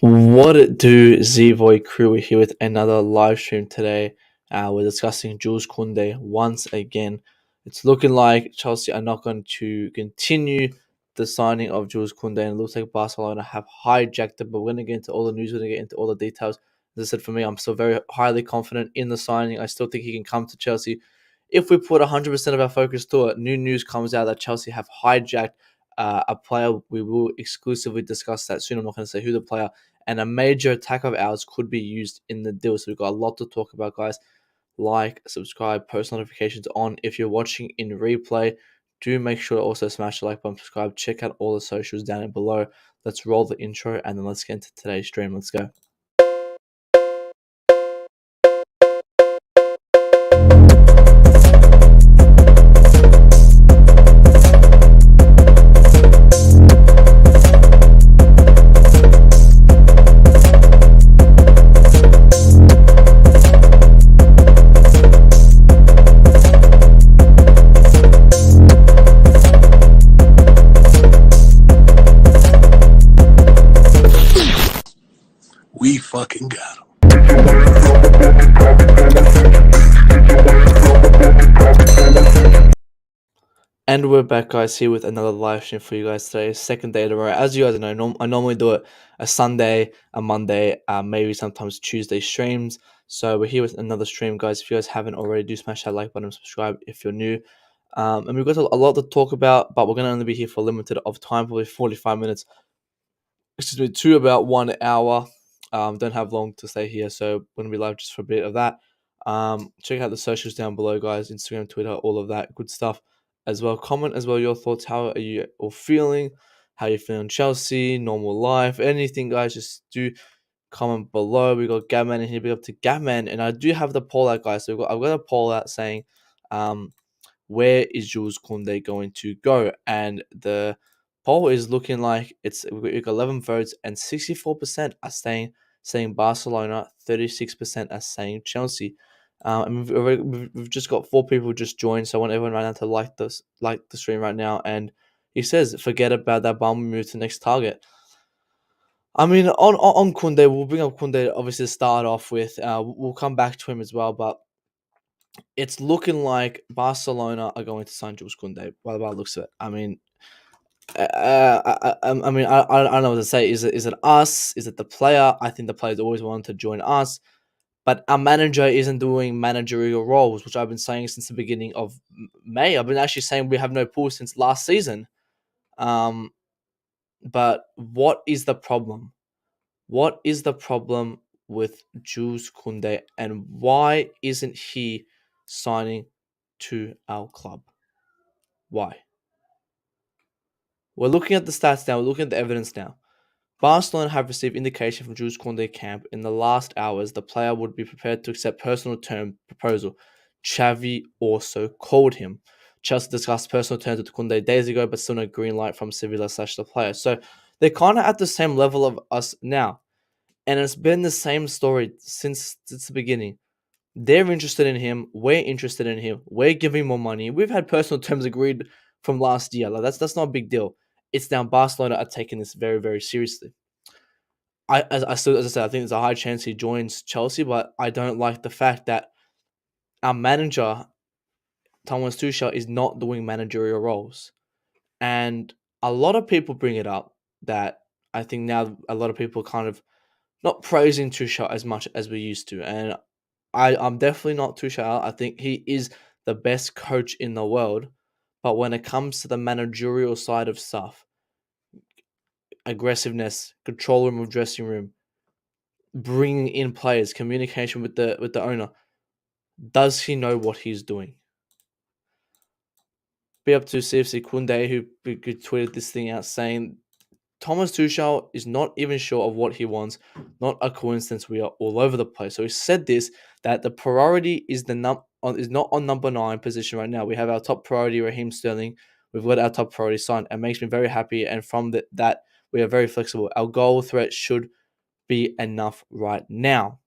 What it do, Z-Boy crew? We're here with another live stream today. We're discussing Jules Kounde once again. It's looking like Chelsea are not going to continue the signing of Jules Kounde, and it looks like Barcelona have hijacked it. But we're going to get into all the news, we're going to get into all the details. As I said, for me, I'm still very highly confident in the signing. I still think he can come to Chelsea if we put 100% of our focus to it. New news comes out that Chelsea have hijacked a player. We will exclusively discuss that soon. I'm not going to say who the player, and a major attack of ours could be used in the deal. So we've got a lot to talk about, guys. Like, subscribe, post notifications on. If you're watching in replay, do make sure to also smash the like button, subscribe, check out all the socials down below. Let's roll the intro and then let's get into today's stream. Let's go. We fucking got him. And we're back, guys, here with another live stream for you guys today. Second day in a row. As you guys know, I normally do it a Sunday, a Monday, maybe sometimes Tuesday streams. So we're here with another stream, guys. If you guys haven't already, do smash that like button, subscribe if you're new. And we've got a lot to talk about, but we're going to only be here for a limited of time, probably 45 minutes. Excuse me, to about 1 hour. Don't have long to stay here, so we're going to be live just for a bit of that. Check out the socials down below, guys. Instagram, Twitter, all of that good stuff as well. Comment as well your thoughts. How are you all feeling? How you feeling Chelsea, normal life, anything, guys. Just do comment below. We got Gabman in here. Big up to Gabman. And I do have the poll out, guys. So I've got a poll out saying where is Jules Kounde going to go? And the poll is looking like we've got 11 votes and 64% are saying Barcelona, 36% are saying Chelsea. And we've just got 4 people just joined, so I want everyone right now to like the stream right now. And he says, forget about that bomb, move to the next target. I mean, on Kounde, we'll bring up Kounde obviously to start off with. We'll come back to him as well, but it's looking like Barcelona are going to sign Jules Kounde by the looks of it. I mean, I don't know what to say. Is it us? Is it the player? I think the players always wanted to join us, but our manager isn't doing managerial roles, which I've been saying since the beginning of May. I've been actually saying we have no pool since last season. But what is the problem? What is the problem with Jules Kounde, and why isn't he signing to our club? Why? We're looking at the stats now. We're looking at the evidence now. Barcelona have received indication from Jules Kounde camp in the last hours the player would be prepared to accept personal term proposal. Xavi also called him. Chelsea discussed personal terms with Kounde days ago, but still no green light from Sevilla / the player. So they're kind of at the same level of us now. And it's been the same story since the beginning. They're interested in him. We're interested in him. We're giving more money. We've had personal terms agreed from last year. Like that's not a big deal. It's now Barcelona are taking this very, very seriously. As I said, I think there's a high chance he joins Chelsea, but I don't like the fact that our manager, Thomas Tuchel, is not doing managerial roles. And a lot of people bring it up that I think now a lot of people kind of not praising Tuchel as much as we used to. And I'm definitely not Tuchel. I think he is the best coach in the world. But when it comes to the managerial side of stuff, aggressiveness, control room of dressing room, bringing in players, communication with the owner, does he know what he's doing? Be up to CFC Kounde, who tweeted this thing out saying Thomas Tuchel is not even sure of what he wants. Not a coincidence. We are all over the place. So he said this, that the priority is is not on number 9 position right now. We have our top priority, Raheem Sterling. We've got our top priority signed. It makes me very happy. And from that, we are very flexible. Our goal threat should be enough right now.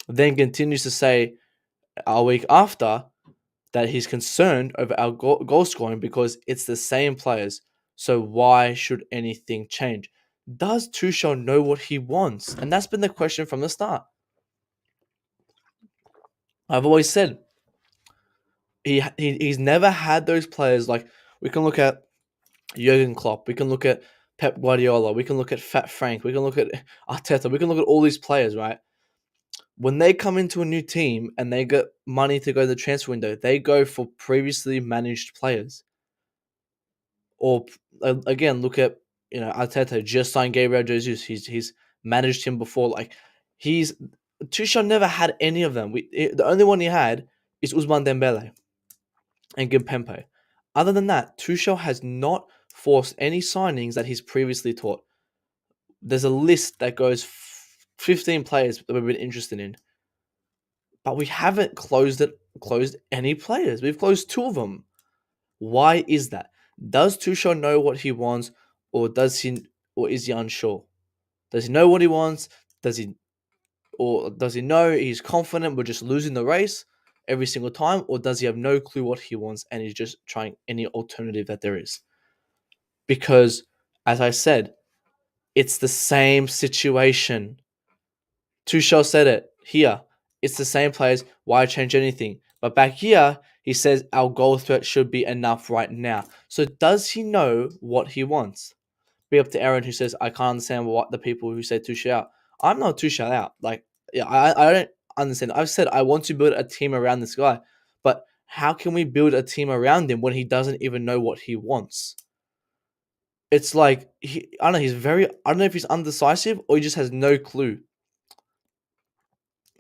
Then continues to say a week after that he's concerned over our goal scoring because it's the same players. So why should anything change? Does Tuchel know what he wants? And that's been the question from the start. I've always said he's never had those players. Like, we can look at Jurgen Klopp, we can look at Pep Guardiola, we can look at Fat Frank, we can look at Arteta, we can look at all these players, right? When they come into a new team and they get money to go to the transfer window, they go for previously managed players. Or again, look at Arteta just signed Gabriel Jesus. He's managed him before. Like, he's Tuchel never had any of them. The only one he had is Usman Dembele and Gimpempe. Other than that, Tuchel has not forced any signings that he's previously taught. There's a list that goes 15 players that we've been interested in, but we haven't closed any players. We've closed two of them. Why is that? Does Tuchel know what he wants, or is he unsure? Does he know what he wants? Does he know he's confident we're just losing the race every single time, or does he have no clue what he wants and he's just trying any alternative that there is? Because, as I said, it's the same situation. Tuchel said it here. It's the same players. Why change anything? But back here, he says our goal threat should be enough right now. So does he know what he wants? Be up to Aaron, who says I can't understand what the people who say Tuchel out. I'm not Tuchel out. Like, yeah, I don't understand. I've said I want to build a team around this guy, but how can we build a team around him when he doesn't even know what he wants? It's like I don't know. I don't know if he's undecisive or he just has no clue.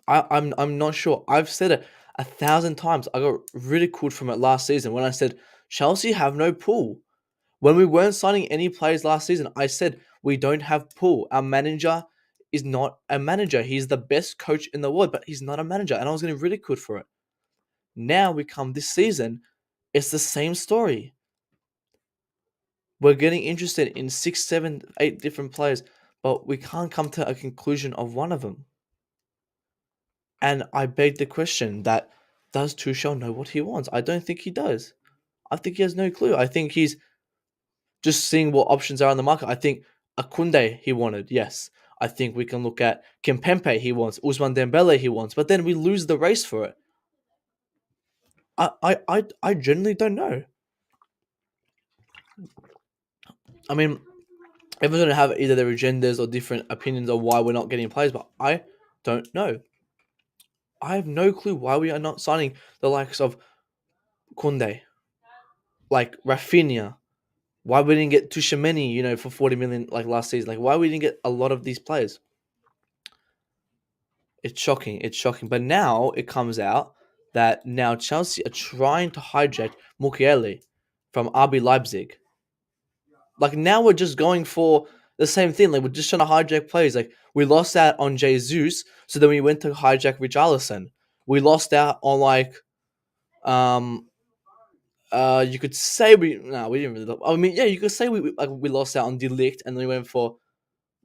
I'm not sure. I've said it 1,000 times. I got ridiculed from it last season when I said Chelsea have no pool. When we weren't signing any players last season, I said we don't have pool. Our manager is not a manager. He's the best coach in the world, but he's not a manager, and I was getting ridiculed for it. Now we come this season, it's the same story. We're getting interested in 6, 7, 8 different players, but we can't come to a conclusion of one of them. And I beg the question that does Tuchel know what he wants? I don't think he does. I think he has no clue. I think he's just seeing what options are on the market. I think a Kounde he wanted, yes. I think we can look at Kimpembe he wants, Usman Dembele he wants, but then we lose the race for it. I genuinely don't know. I mean, everyone's gonna have either their agendas or different opinions on why we're not getting players, but I don't know. I have no clue why we are not signing the likes of Kounde, like Rafinha. Why we didn't get Tushimeni, for 40 million like last season? Like, why we didn't get a lot of these players? It's shocking. It's shocking. But now it comes out that now Chelsea are trying to hijack Mukiele from RB Leipzig. Like, now we're just going for the same thing. Like, we're just trying to hijack players. Like, we lost out on Jesus, so then we went to hijack Richarlison. We lost out on um you could say we didn't really. I mean, yeah, you could say we lost out on Delict, and then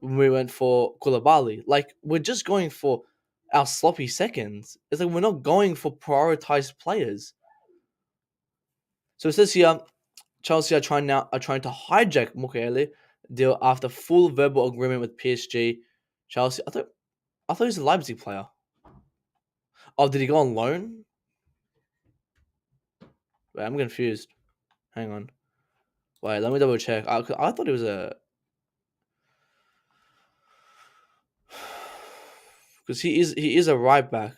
we went for Koulibaly. Like, we're just going for our sloppy seconds. It's like we're not going for prioritized players. So it says here, Chelsea are trying to hijack Mukiele deal after full verbal agreement with PSG. Chelsea, I thought he was a Leipzig player. Oh, did he go on loan? Wait, I'm confused. Hang on. Wait, let me double check. I thought he was a because he is a right back.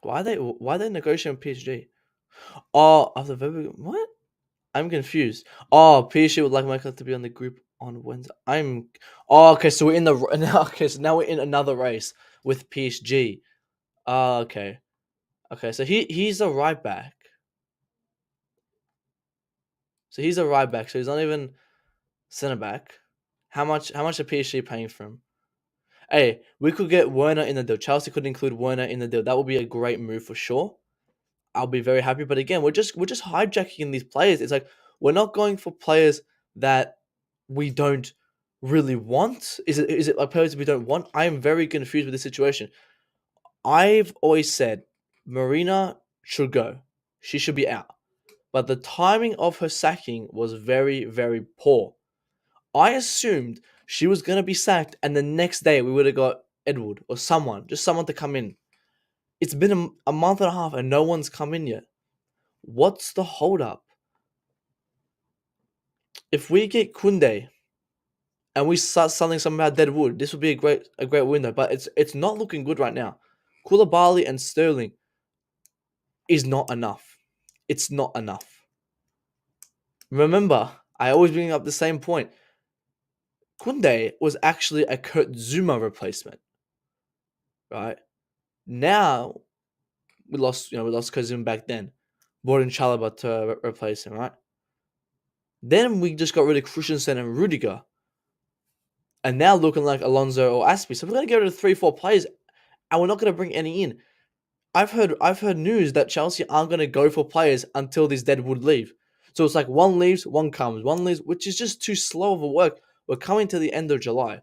Why are they negotiating with PSG? Oh, after verbal what? I'm confused. Oh, PSG would like Michael to be on the group on Wednesday. Okay. So we're in the okay. So now we're in another race with PSG. Oh, okay. Okay. So he's a right back. So he's a right back. So he's not even centre back. How much are PSG paying for him? Hey, we could get Werner in the deal. Chelsea could include Werner in the deal. That would be a great move for sure. I'll be very happy. But again, we're just hijacking these players. It's like we're not going for players that we don't really want. Is it like players we don't want? I am very confused with this situation. I've always said Marina should go. She should be out. but the timing of her sacking was very, very poor. I assumed she was going to be sacked, and the next day we would have got Edward or someone, just someone to come in. It's been a month and a half, and no one's come in yet. What's the holdup? If we get Kounde and we start selling some about Deadwood, this would be a great window. But it's not looking good right now. Koulibaly and Sterling is not enough. It's not enough. Remember, I always bring up the same point. Kounde was actually a Kurt Zuma replacement, right? Now we lost Kurt Zuma back then. Brought in Chalaba to replace him, right? Then we just got rid of Christensen and Rudiger, and now looking like Alonso or Aspi. So we're gonna get rid of 3-4 players, and we're not gonna bring any in. I've heard news that Chelsea aren't gonna go for players until these Deadwood leave. So it's like one leaves, one comes, one leaves, which is just too slow of a work. We're coming to the end of July.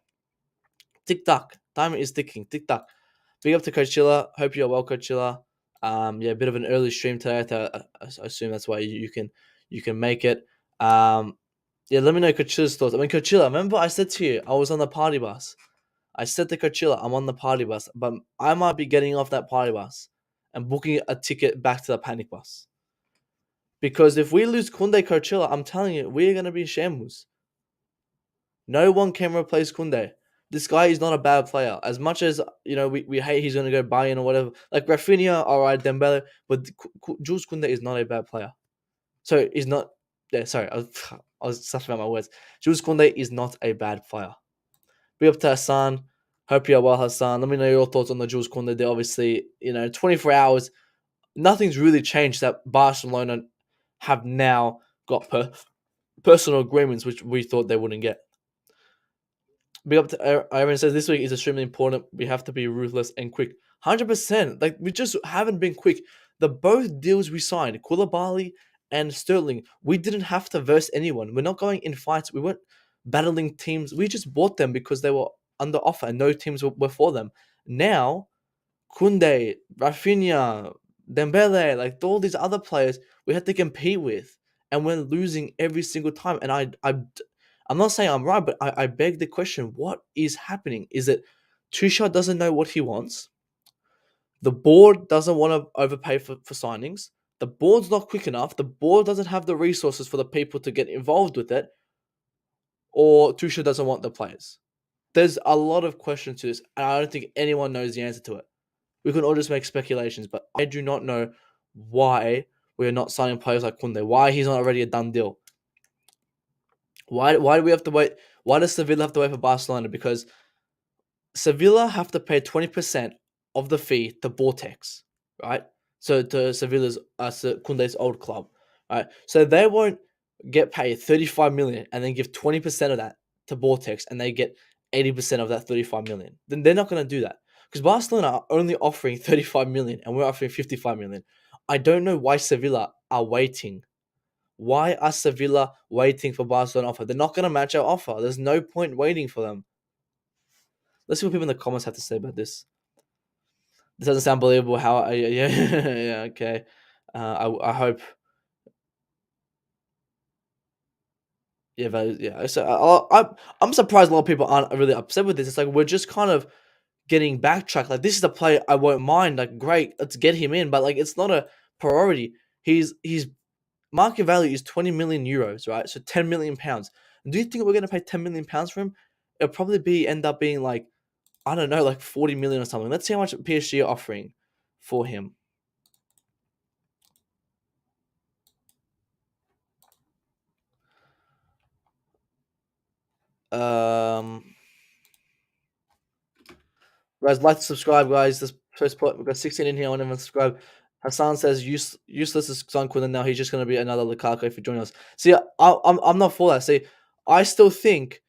Tick tock, time is ticking. Tick tock. Big up to Coachella. Hope you're well, Coachella. Yeah, a bit of an early stream today. I assume that's why you can make it. Yeah, let me know Coachella's thoughts. I mean, Coachella, remember I said to you I was on the party bus. I said to Coachella, I'm on the party bus, but I might be getting off that party bus and booking a ticket back to the panic bus. Because if we lose Kounde Coachella, I'm telling you, we're gonna be shambles. No one can replace Kounde. This guy is not a bad player. As much as we hate he's gonna go Bayern or whatever. Like Rafinha, alright, Dembele, but Jules Kounde is not a bad player. So he's not. Yeah, sorry, I was stuffing out my words. Jules Kounde is not a bad player. Be up to Hassan. Hope you're well, Hassan. Let me know your thoughts on the Jules Kounde. They obviously, 24 hours. Nothing's really changed. That Barcelona have now got personal agreements, which we thought they wouldn't get. Big up to Aaron says this week is extremely important. We have to be ruthless and quick. 100%. Like we just haven't been quick. The both deals we signed, Koulibaly and Sterling, we didn't have to verse anyone. We're not going in fights. We weren't battling teams. We just bought them because they were under offer and no teams were for them. Now, Kounde, Rafinha, Dembele, like all these other players, we had to compete with, and we're losing every single time. And I'm not saying I'm right, but I beg the question: what is happening? Is it Tuchel doesn't know what he wants? The board doesn't want to overpay for signings. The board's not quick enough. The board doesn't have the resources for the people to get involved with it, or Tuchel doesn't want the players. There's a lot of questions to this, and I don't think anyone knows the answer to it. We can all just make speculations, but I do not know why we're not signing players like Kounde. Why he's not already a done deal. Why do we have to wait? Why does Sevilla have to wait for Barcelona? Because Sevilla have to pay 20% of the fee to Vortex, right? So to Sevilla's Kounde's old club, right? So they won't get paid 35 million and then give 20% of that to Vortex and they get 80% of that 35 million. Then they're not going to do that. Because Barcelona are only offering 35 million and we're offering 55 million. I don't know why Sevilla are waiting. Why are Sevilla waiting for Barcelona offer? They're not going to match our offer. There's no point waiting for them. Let's see what people in the comments have to say about this. This doesn't sound believable. How? Yeah, yeah, okay. I hope. Yeah. So I'm surprised a lot of people aren't really upset with this. It's like we're just kind of getting backtracked. Like this is a player I won't mind. Like great, let's get him in. But like it's not a priority. His market value is 20 million euros, right? So 10 million pounds. Do you think we're going to pay 10 million pounds for him? It'll probably end up being like, I don't know, like 40 million or something. Let's see how much PSG are offering for him. Guys, like to subscribe, guys. This first part, we've got 16 in here. I want everyone to subscribe. Hassan says useless is Son Quinn, and now he's just going to be another Lukaku if you join us. See, I'm not for that. See, I still think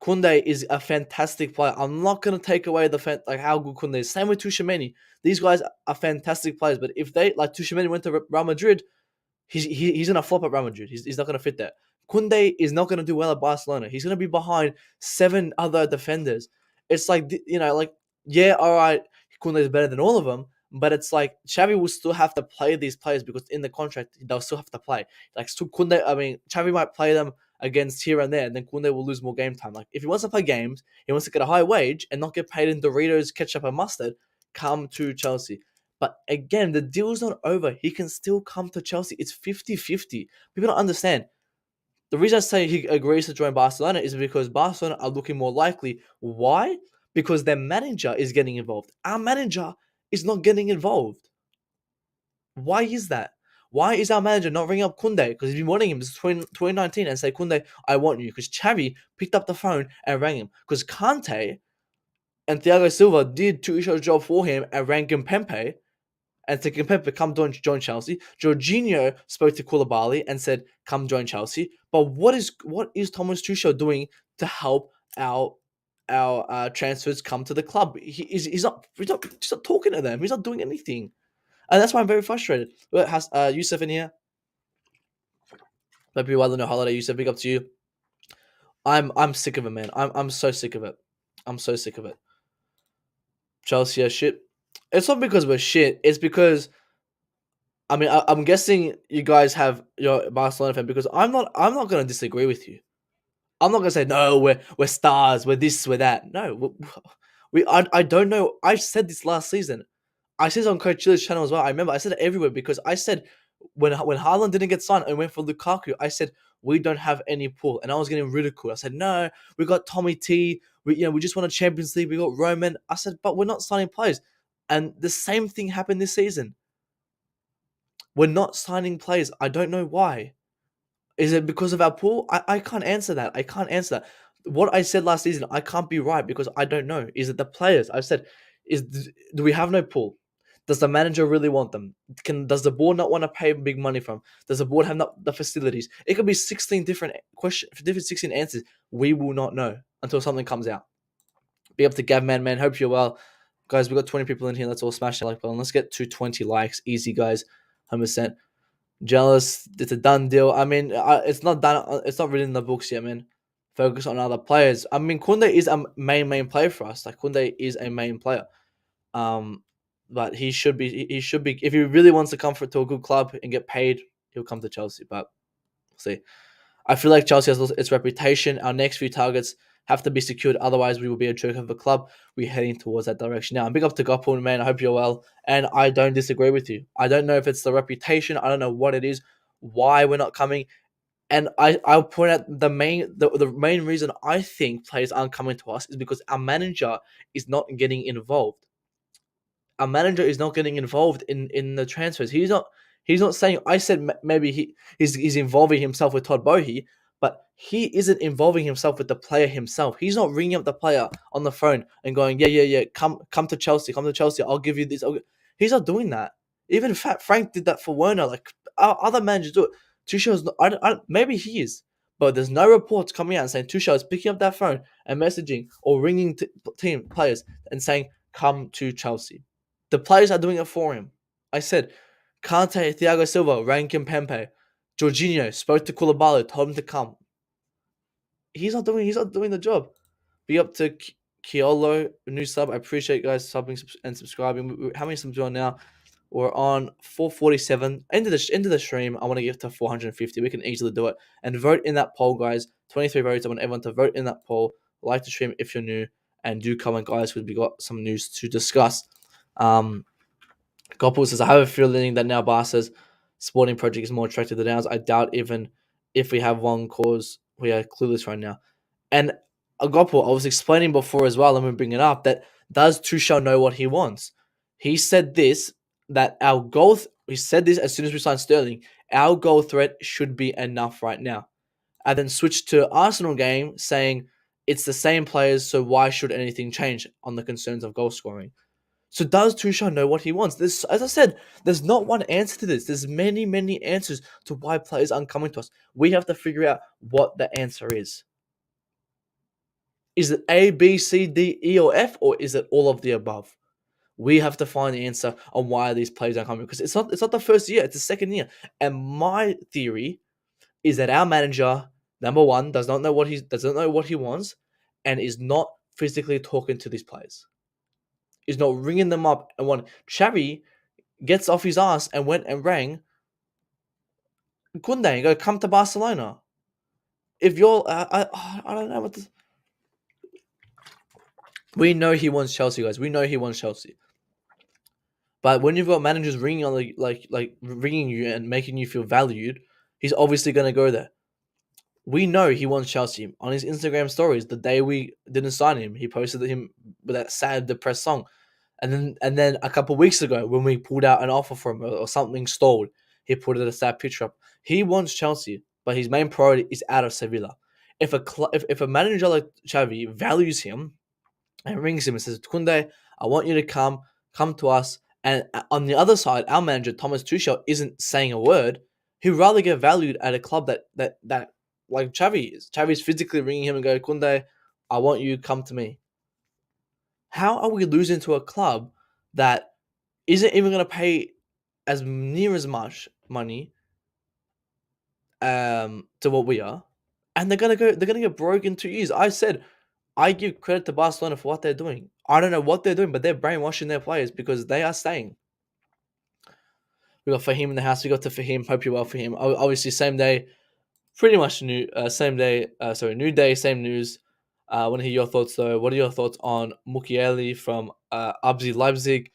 Kounde is a fantastic player. I'm not going to take away how good Kounde is. Same with Tchouaméni. These guys are fantastic players, but if they, like Tchouaméni went to Real Madrid, he's going to flop at Real Madrid. He's not going to fit there. Kounde is not going to do well at Barcelona. He's going to be behind 7 other defenders. It's like, yeah, all right, Kounde is better than all of them, But it's like Xavi will still have to play these players because in the contract they'll still have to play. Like still Kounde, I mean, Xavi might play them against here and there, and then Kounde will lose more game time. Like if he wants to play games, he wants to get a high wage and not get paid in Doritos, ketchup, and mustard. Come to Chelsea. But again, the deal's not over. He can still come to Chelsea. It's 50-50. People don't understand. The reason I say he agrees to join Barcelona is because Barcelona are looking more likely. Why? Because their manager is getting involved. Our manager is not getting involved. Why is that? Why is our manager not ringing up Kounde? Because he's been wanting him since 2019 and say, Kounde, I want you. Because Xavi picked up the phone and rang him. Because Cante and Thiago Silva did Tuchel's job for him and rang Kimpembe and said, Kimpembe, come join Chelsea. Jorginho spoke to Koulibaly and said, come join Chelsea. But what is Thomas Tuchel doing to help our transfers come to the club? He's not talking to them. He's not doing anything. And that's why I'm very frustrated. But has Yusuf in here? Maybe while on a holiday, Yusuf, big up to you. I'm sick of it, man. I'm so sick of it. I'm so sick of it. Chelsea are shit. It's not because we're shit. It's because I mean I'm guessing you guys have your Barcelona fan because I'm not gonna disagree with you. I'm not gonna say no. We're stars. We're this. We're that. No, I don't know. I said this last season. I said it on Coach Chili's channel as well. I remember I said it everywhere because I said when Haaland didn't get signed and went for Lukaku, I said we don't have any pull, and I was getting ridiculed. I said no, we got Tommy T. We just won a Champions League. We got Roman. I said, but we're not signing players, and the same thing happened this season. We're not signing players. I don't know why. Is it because of our pool? I can't answer that. I can't answer that. What I said last season, I can't be right because I don't know. Is it the players? I said, do we have no pool? Does the manager really want them? Does the board not want to pay big money from? Does the board have not the facilities? It could be 16 different questions, different 16 answers. We will not know until something comes out. Be up to Gav Man. Hope you're well. Guys, we got 20 people in here. Let's all smash the like button. Let's get to 20 likes. Easy, guys. 100%. Jealous. It's a done deal. I mean, it's not done. It's not written in the books yet, man. Focus on other players. I mean, Kounde is a main player for us. Like Kounde is a main player. But he should be. He should be. If he really wants to come to a good club and get paid, he'll come to Chelsea. But we'll see. I feel like Chelsea has lost its reputation. Our next few targets have to be secured. Otherwise, we will be a joke of a club. We're heading towards that direction now. And big up to Gopul, man. I hope you're well. And I don't disagree with you. I don't know if it's the reputation. I don't know what it is, why we're not coming. And I'll point out the main reason I think players aren't coming to us is because our manager is not getting involved. Our manager is not getting involved in the transfers. He's not saying. I said maybe he's involving himself with Todd Boehly, but he isn't involving himself with the player himself. He's not ringing up the player on the phone and going, yeah, come to Chelsea, I'll give you this. He's not doing that. Even Fat Frank did that for Werner. Like other managers do it. Tuchel's not, maybe he is, but there's no reports coming out and saying Tuchel is picking up that phone and messaging or ringing team players and saying come to Chelsea. The players are doing it for him. I said, Cante, Thiago Silva, rang Kimpembe. Jorginho spoke to Koulibaly, told him to come. He's not doing the job. Be up to Kiolo, new sub. I appreciate you guys subbing and subscribing. How many subs are on now? We're on 447. End of the stream. I want to get to 450. We can easily do it. And vote in that poll, guys. 23 votes. I want everyone to vote in that poll. Like the stream if you're new, and do comment, guys, because we got some news to discuss. Goppel says, I have a feeling that now Barca's sporting project is more attractive than ours. I doubt even if we have one cause we are clueless right now. And Goppel, I was explaining before as well, let me bring it up, that does Tuchel know what he wants? He said this, that he said this as soon as we signed Sterling, our goal threat should be enough right now. And then switched to Arsenal game saying it's the same players, so why should anything change on the concerns of goal scoring? So does Tuchel know what he wants? This, as I said, there's not one answer to this. There's many, many answers to why players aren't coming to us. We have to figure out what the answer is. Is it A, B, C, D, E, or F, or is it all of the above? We have to find the answer on why these players aren't coming, because it's not the first year, it's the second year. And my theory is that our manager, number one, doesn't know what he wants, and is not physically talking to these players. is not ringing them up and one. Xavi gets off his ass and went and rang Kounde and go, come to Barcelona. If you're, I don't know what this. We know he wants Chelsea, guys. We know he wants Chelsea. But when you've got managers ringing on the like ringing you and making you feel valued, he's obviously gonna go there. We know he wants Chelsea. On his Instagram stories, the day we didn't sign him, he posted him with that sad, depressed song. And then a couple of weeks ago, when we pulled out an offer for him or something stalled, he put a sad picture up. He wants Chelsea, but his main priority is out of Sevilla. If a manager like Xavi values him and rings him and says, Kounde, I want you to come to us. And on the other side, our manager Thomas Tuchel isn't saying a word. He'd rather get valued at a club that like Xavi is. Xavi's physically ringing him and go, Kounde, I want you to come to me. How are we losing to a club that isn't even going to pay as near as much money to what we are, and they're gonna get broke in 2 years? I said I give credit to Barcelona for what they're doing. I don't know what they're doing, but they're brainwashing their players because they are staying. We got Fahim in the house. We got to Fahim. Hope you're well, Fahim. Obviously, same day, pretty much new. Same day. New day, same news. I want to hear your thoughts though. What are your thoughts on Mukiele from RB Leipzig?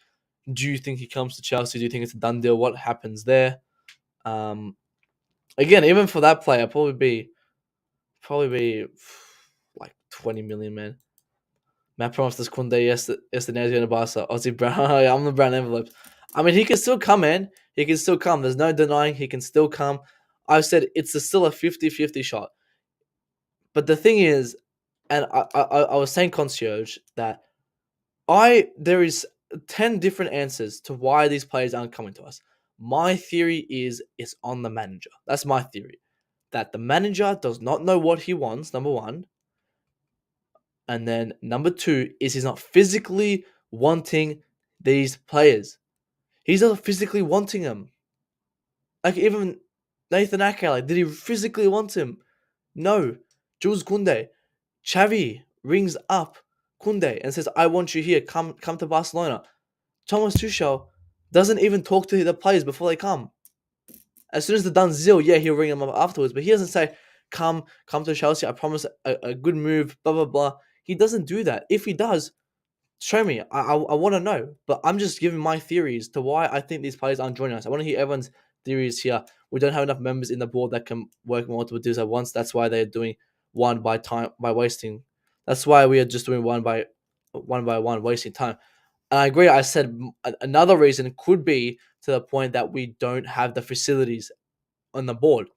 Do you think he comes to Chelsea? Do you think it's a done deal? What happens there? Um, Again, even for that player, probably be like 20 million, man. Matt promised us Kounde yesterday he's going to Barca. Aussie Brown. I'm the brown envelopes. I mean, he can still come in. He can still come. There's no denying he can still come. I've said still a 50-50 shot. But the thing is, and I was saying concierge that there is 10 different answers to why these players aren't coming to us. My theory is it's on the manager. That's my theory. That the manager does not know what he wants, number one. And then number two is he's not physically wanting these players. He's not physically wanting them. Like even Nathan Ake, like, did he physically want him? No. Jules Kounde. Xavi rings up Kounde and says, I want you here. Come to Barcelona. Thomas Tuchel doesn't even talk to the players before they come. As soon as they're done Zil, yeah, he'll ring them up afterwards. But he doesn't say, come to Chelsea. I promise a good move, blah, blah, blah. He doesn't do that. If he does, show me. I want to know. But I'm just giving my theories to why I think these players aren't joining us. I want to hear everyone's theories here. We don't have enough members in the board that can work multiple deals at once. That's why they're doing one by wasting. That's why we are just doing one by one, wasting time. And I agree. I said another reason could be to the point that we don't have the facilities on the board.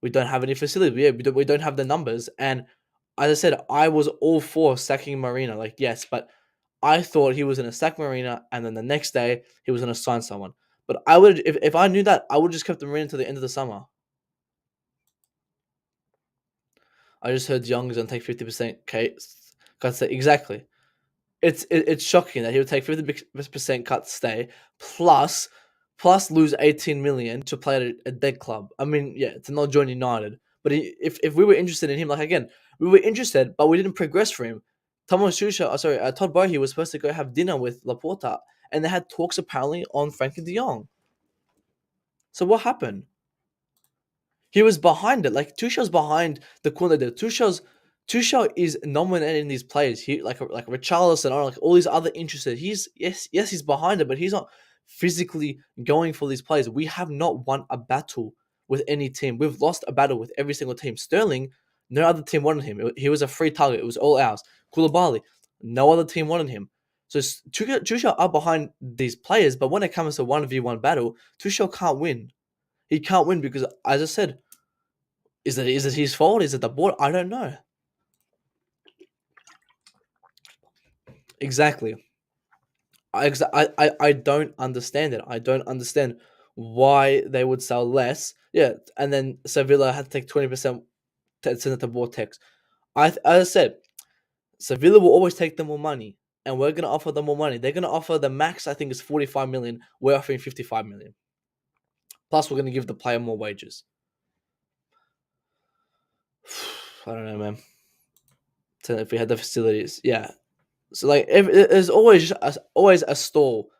We don't have any facilities. We don't have the numbers. And as I said, I was all for sacking Marina. Like, yes, but I thought he was going to sack Marina, and then the next day he was going to sign someone. But I would, if I knew that, I would just kept Marina to the end of the summer. I just heard Young's going to take 50%. Okay, exactly. It's shocking that he would take 50% cut to stay, plus lose 18 million to play at a dead club. I mean, yeah, to not join United. But if we were interested in him, like again, we were interested, but we didn't progress for him. Todd Boehly was supposed to go have dinner with Laporta, and they had talks apparently on Frankie de Jong. So what happened? He was behind it. Like Tuchel's behind the Kounde deal. Tuchel is nominating these players. He like Richarlison or like all these other interested. He's he's behind it, but he's not physically going for these players. We have not won a battle with any team. We've lost a battle with every single team. Sterling, no other team wanted him. He was a free target. It was all ours. Koulibaly, no other team wanted him. So Tuchel are behind these players, but when it comes to 1v1 battle, Tuchel can't win. He can't win because, as I said, is it his fault? Is it the board? I don't know. Exactly. I don't understand it. I don't understand why they would sell less. Yeah, and then Sevilla had to take 20% to send it to Vortex. As I said, Sevilla will always take them more money, and we're gonna offer them more money. They're gonna offer the max. I think is 45 million. We're offering 55 million. Plus, we're gonna give the player more wages. I don't know, man. So if we had the facilities, yeah. So like, if there's always a stall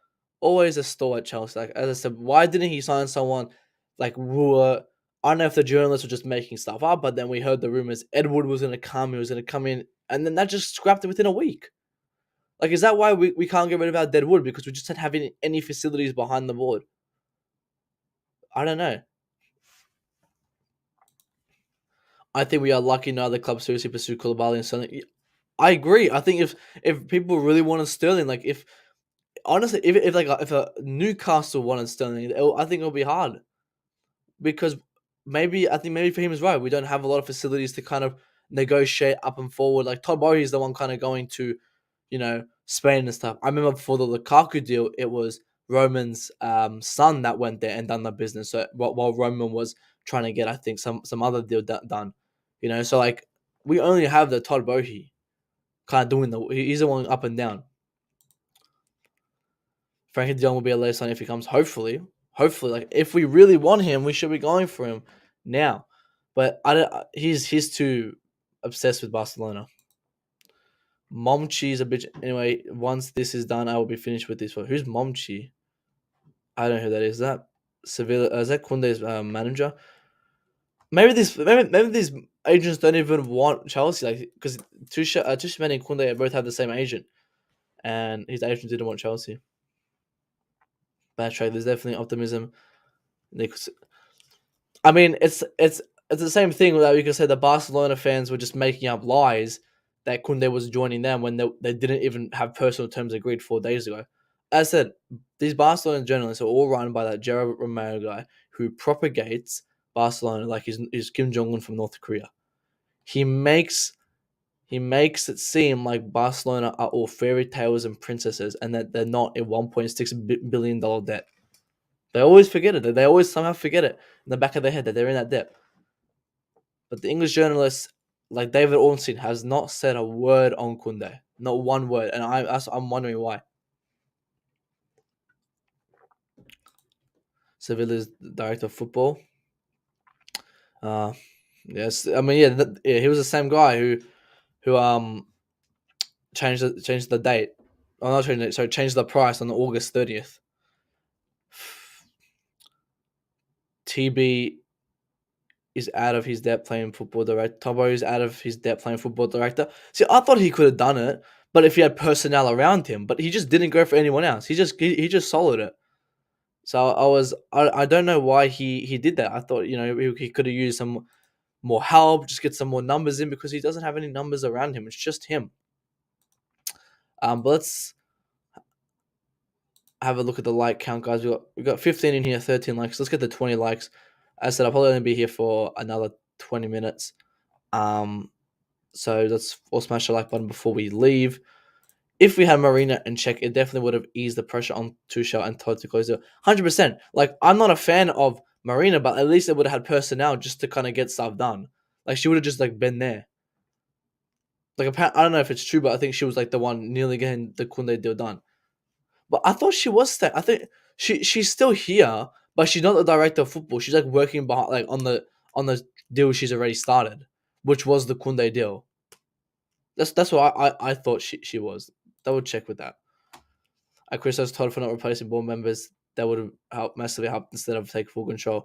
at Chelsea. Like as I said, why didn't he sign someone like who were? I don't know if the journalists were just making stuff up, but then we heard the rumors Edward was going to come. He was going to come in, and then that just scrapped it within a week. Like, is that why we can't get rid of our dead wood because we just don't have any facilities behind the board? I don't know. I think we are lucky now the club seriously pursue Koulibaly and Sterling. I agree. I think if people really wanted Sterling, like if honestly, if a Newcastle wanted Sterling, I think it'll be hard because maybe for him is right. We don't have a lot of facilities to kind of negotiate up and forward. Like Todd Boehly is the one kind of going to, Spain and stuff. I remember before the Lukaku deal, it was Roman's son that went there and done the business. So while Roman was trying to get, I think some other deal done, So like we only have the Todd Boehly kind of doing he's the one up and down. Frankie De Jong will be a late sign if he comes. Hopefully, like if we really want him, we should be going for him now. But I don't. He's too obsessed with Barcelona. Momchi is a bitch. Anyway, once this is done, I will be finished with this one. Who's Momchi? I don't know who that is. Is that Sevilla? Is that Kounde's manager? Maybe these agents don't even want Chelsea, like because Tuchman and Kounde both have the same agent, and his agent didn't want Chelsea. Bad trade. There's definitely optimism. They could, I mean, it's the same thing that we could say the Barcelona fans were just making up lies that Kunde was joining them when they didn't even have personal terms agreed 4 days ago. As I said, these Barcelona journalists are all run by that Gerard Romero guy who propagates Barcelona like he's Kim Jong Un from North Korea. He makes he makes it seem like Barcelona are all fairy tales and princesses, and that they're not a $1.6 billion debt. They always forget it. They always somehow forget it in the back of their head that they're in that debt. But the English journalist, like David Ornstein, has not said a word on Kunde, not one word, and I'm wondering why. Sevilla's director of football. Uh, yes, I mean yeah, he was the same guy who changed the date. Oh, not changed it. So changed the price on August 30th. TB is out of his depth playing football director. Tobo is out of his depth playing football director. See, I thought he could have done it, but if he had personnel around him, but he just didn't go for anyone else. He just soloed it. So I don't know why he did that. I thought he could have used some more help, just get some more numbers in because he doesn't have any numbers around him. It's just him. But let's have a look at the like count, guys. We got 15 in here, 13 likes. Let's get the 20 likes. As I said, I'll probably only be here for another 20 minutes. So let's all smash the like button before we leave. If we had Marina and Czech, it definitely would have eased the pressure on Tuchel and Todd to close it. 100%. Like, I'm not a fan of Marina, but at least it would have had personnel just to kind of get stuff done. Like, she would have just, like, been there. Like, I don't know if it's true, but I think she was, like, the one nearly getting the Kounde deal done. But I thought she was I think she's still here, but she's not the director of football. She's, like, working behind, like, on the deal she's already started, which was the Kounde deal. That's what I thought she was. Double check with that. I criticize Todd for not replacing board members. That would have massively helped instead of take full control.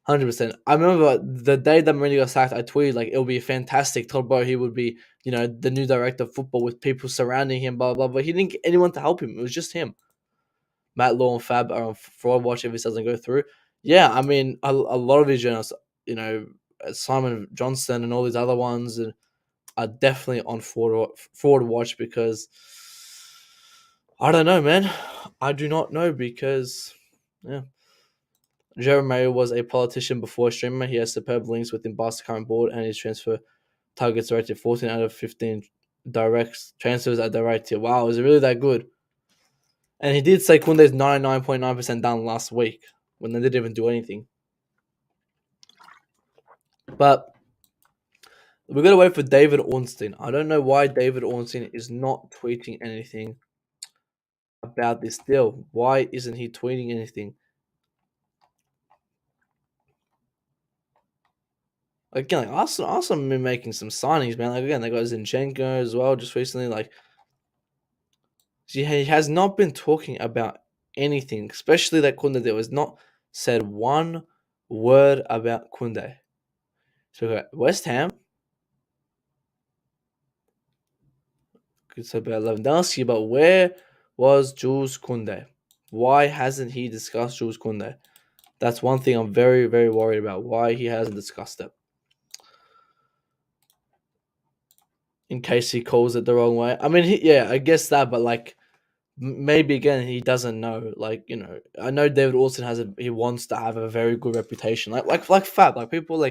100%. I remember the day that Mourinho got sacked, I tweeted like it would be fantastic. Todd Boehly, he would be, the new director of football with people surrounding him, blah blah. But he didn't get anyone to help him. It was just him. Matt Law and Fab are on fraud watch if this doesn't go through. Yeah, I mean a lot of these journalists, Simon Johnson and all these other ones, are definitely on fraud watch because I don't know, man. I do not know because, yeah. Jeremiah was a politician before a streamer. He has superb links within Barca's current board, and his transfer targets directed 14 out of 15 direct transfers at the right tier. Wow, is it really that good? And he did say Kounde's 99.9% done last week when they didn't even do anything. But we're going to wait for David Ornstein. I don't know why David Ornstein is not tweeting anything about this deal. Why isn't he tweeting anything? Again, like Arsenal been making some signings, man. Like again, they got Zinchenko as well just recently. Like He has not been talking about anything, especially that Kounde. There was not said one word about Kounde. So we got West Ham, it's about Lewandowski, but where was Jules Kounde? Why hasn't he discussed Jules Kounde? That's one thing I'm very, very worried about. Why he hasn't discussed it. In case he calls it the wrong way. I mean, yeah, I guess that, but like maybe again he doesn't know. Like I know David Olsen he wants to have a very good reputation. Like Fab. Like people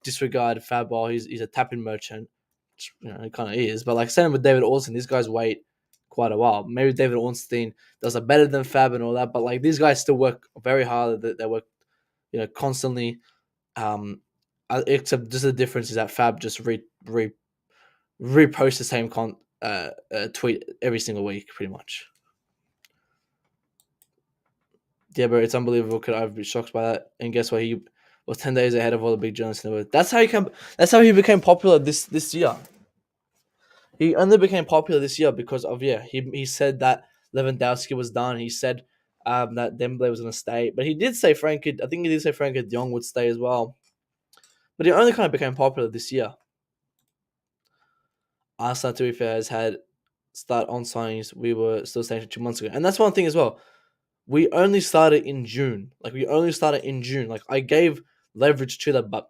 disregard Fab. Oh, he's a tapping merchant. Which, he kind of is. But like same with David Olsen, these guys wait quite a while. Maybe David Ornstein does it better than Fab and all that. But like these guys still work very hard. They work constantly. Except just the difference is that Fab just repost the same tweet every single week, pretty much. Yeah, but it's unbelievable. Could I be shocked by that? And guess what? He was 10 days ahead of all the big journalists in the world. That's how he come. That's how he became popular this year. He only became popular this year because of He said that Lewandowski was done. He said that Dembele was going to stay, but he did say Frankie. I think he did say Frankie De Jong would stay as well. But he only kind of became popular this year. Arsenal, to be fair, has had start on signings we were still saying 2 months ago, and that's one thing as well. We only started in June. Like I gave leverage to that, but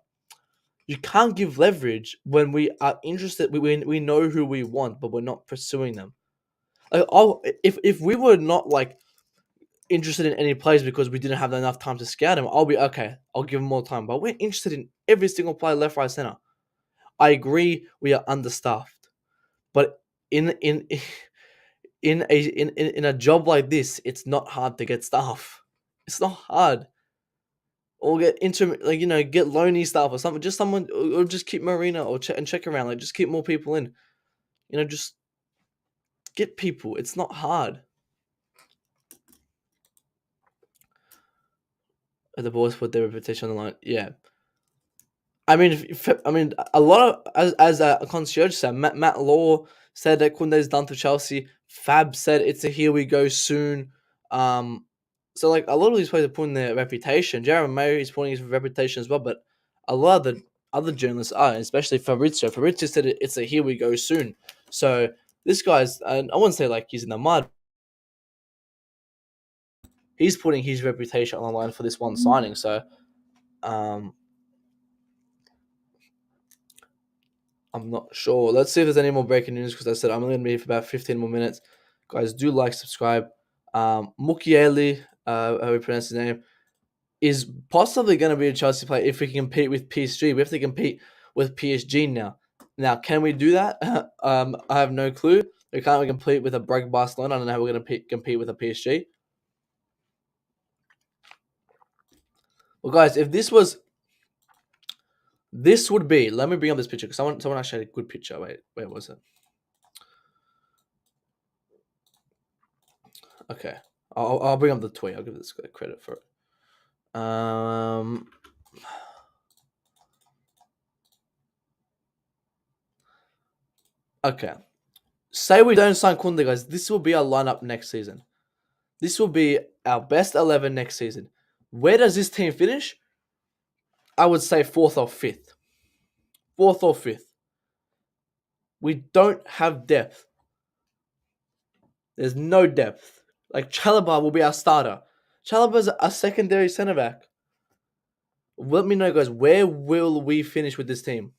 you can't give leverage when we are interested. We know who we want, but we're not pursuing them. Like, if we were not like interested in any players because we didn't have enough time to scout them, I'll be okay. I'll give them more time. But we're interested in every single player, left, right, center. I agree we are understaffed, but in in a job like this, it's not hard to get staff. It's not hard. Or get get loany staff or something. Just someone, or just keep Marina and check around. Like just keep more people in. Just get people. It's not hard. The boys put their reputation on the line. Yeah. I mean, a lot of as a concierge said, Matt Law said that Kounde is done to Chelsea. Fab said it's a here we go soon. So like a lot of these players are putting their reputation. Jeremy Mayer is putting his reputation as well, but a lot of the other journalists are, especially Fabrizio. Fabrizio said it's a here we go soon. So this guy's, I wouldn't say like he's in the mud. He's putting his reputation on the line for this one signing. So um, I'm not sure. Let's see if there's any more breaking news because I said I'm only going to be here for about 15 more minutes. Guys, do like, subscribe. Mukiele, how we pronounce his name, is possibly going to be a Chelsea player if we can compete with PSG. We have to compete with PSG now. Now, can we do that? I have no clue. We can't compete with a broke Barcelona. I don't know how we're going to compete with a PSG. Well, guys, if this would be. Let me bring up this picture because someone actually had a good picture. Wait, where was it? Okay, I'll bring up the tweet. I'll give this guy credit for it. Okay. Say we don't sign Kounde, guys. This will be our lineup next season. This will be our best 11 next season. Where does this team finish? I would say fourth or fifth. Fourth or fifth. We don't have depth. There's no depth. Like Chalobah will be our starter. Chalobah's a secondary centre back. Let me know, guys. Where will we finish with this team?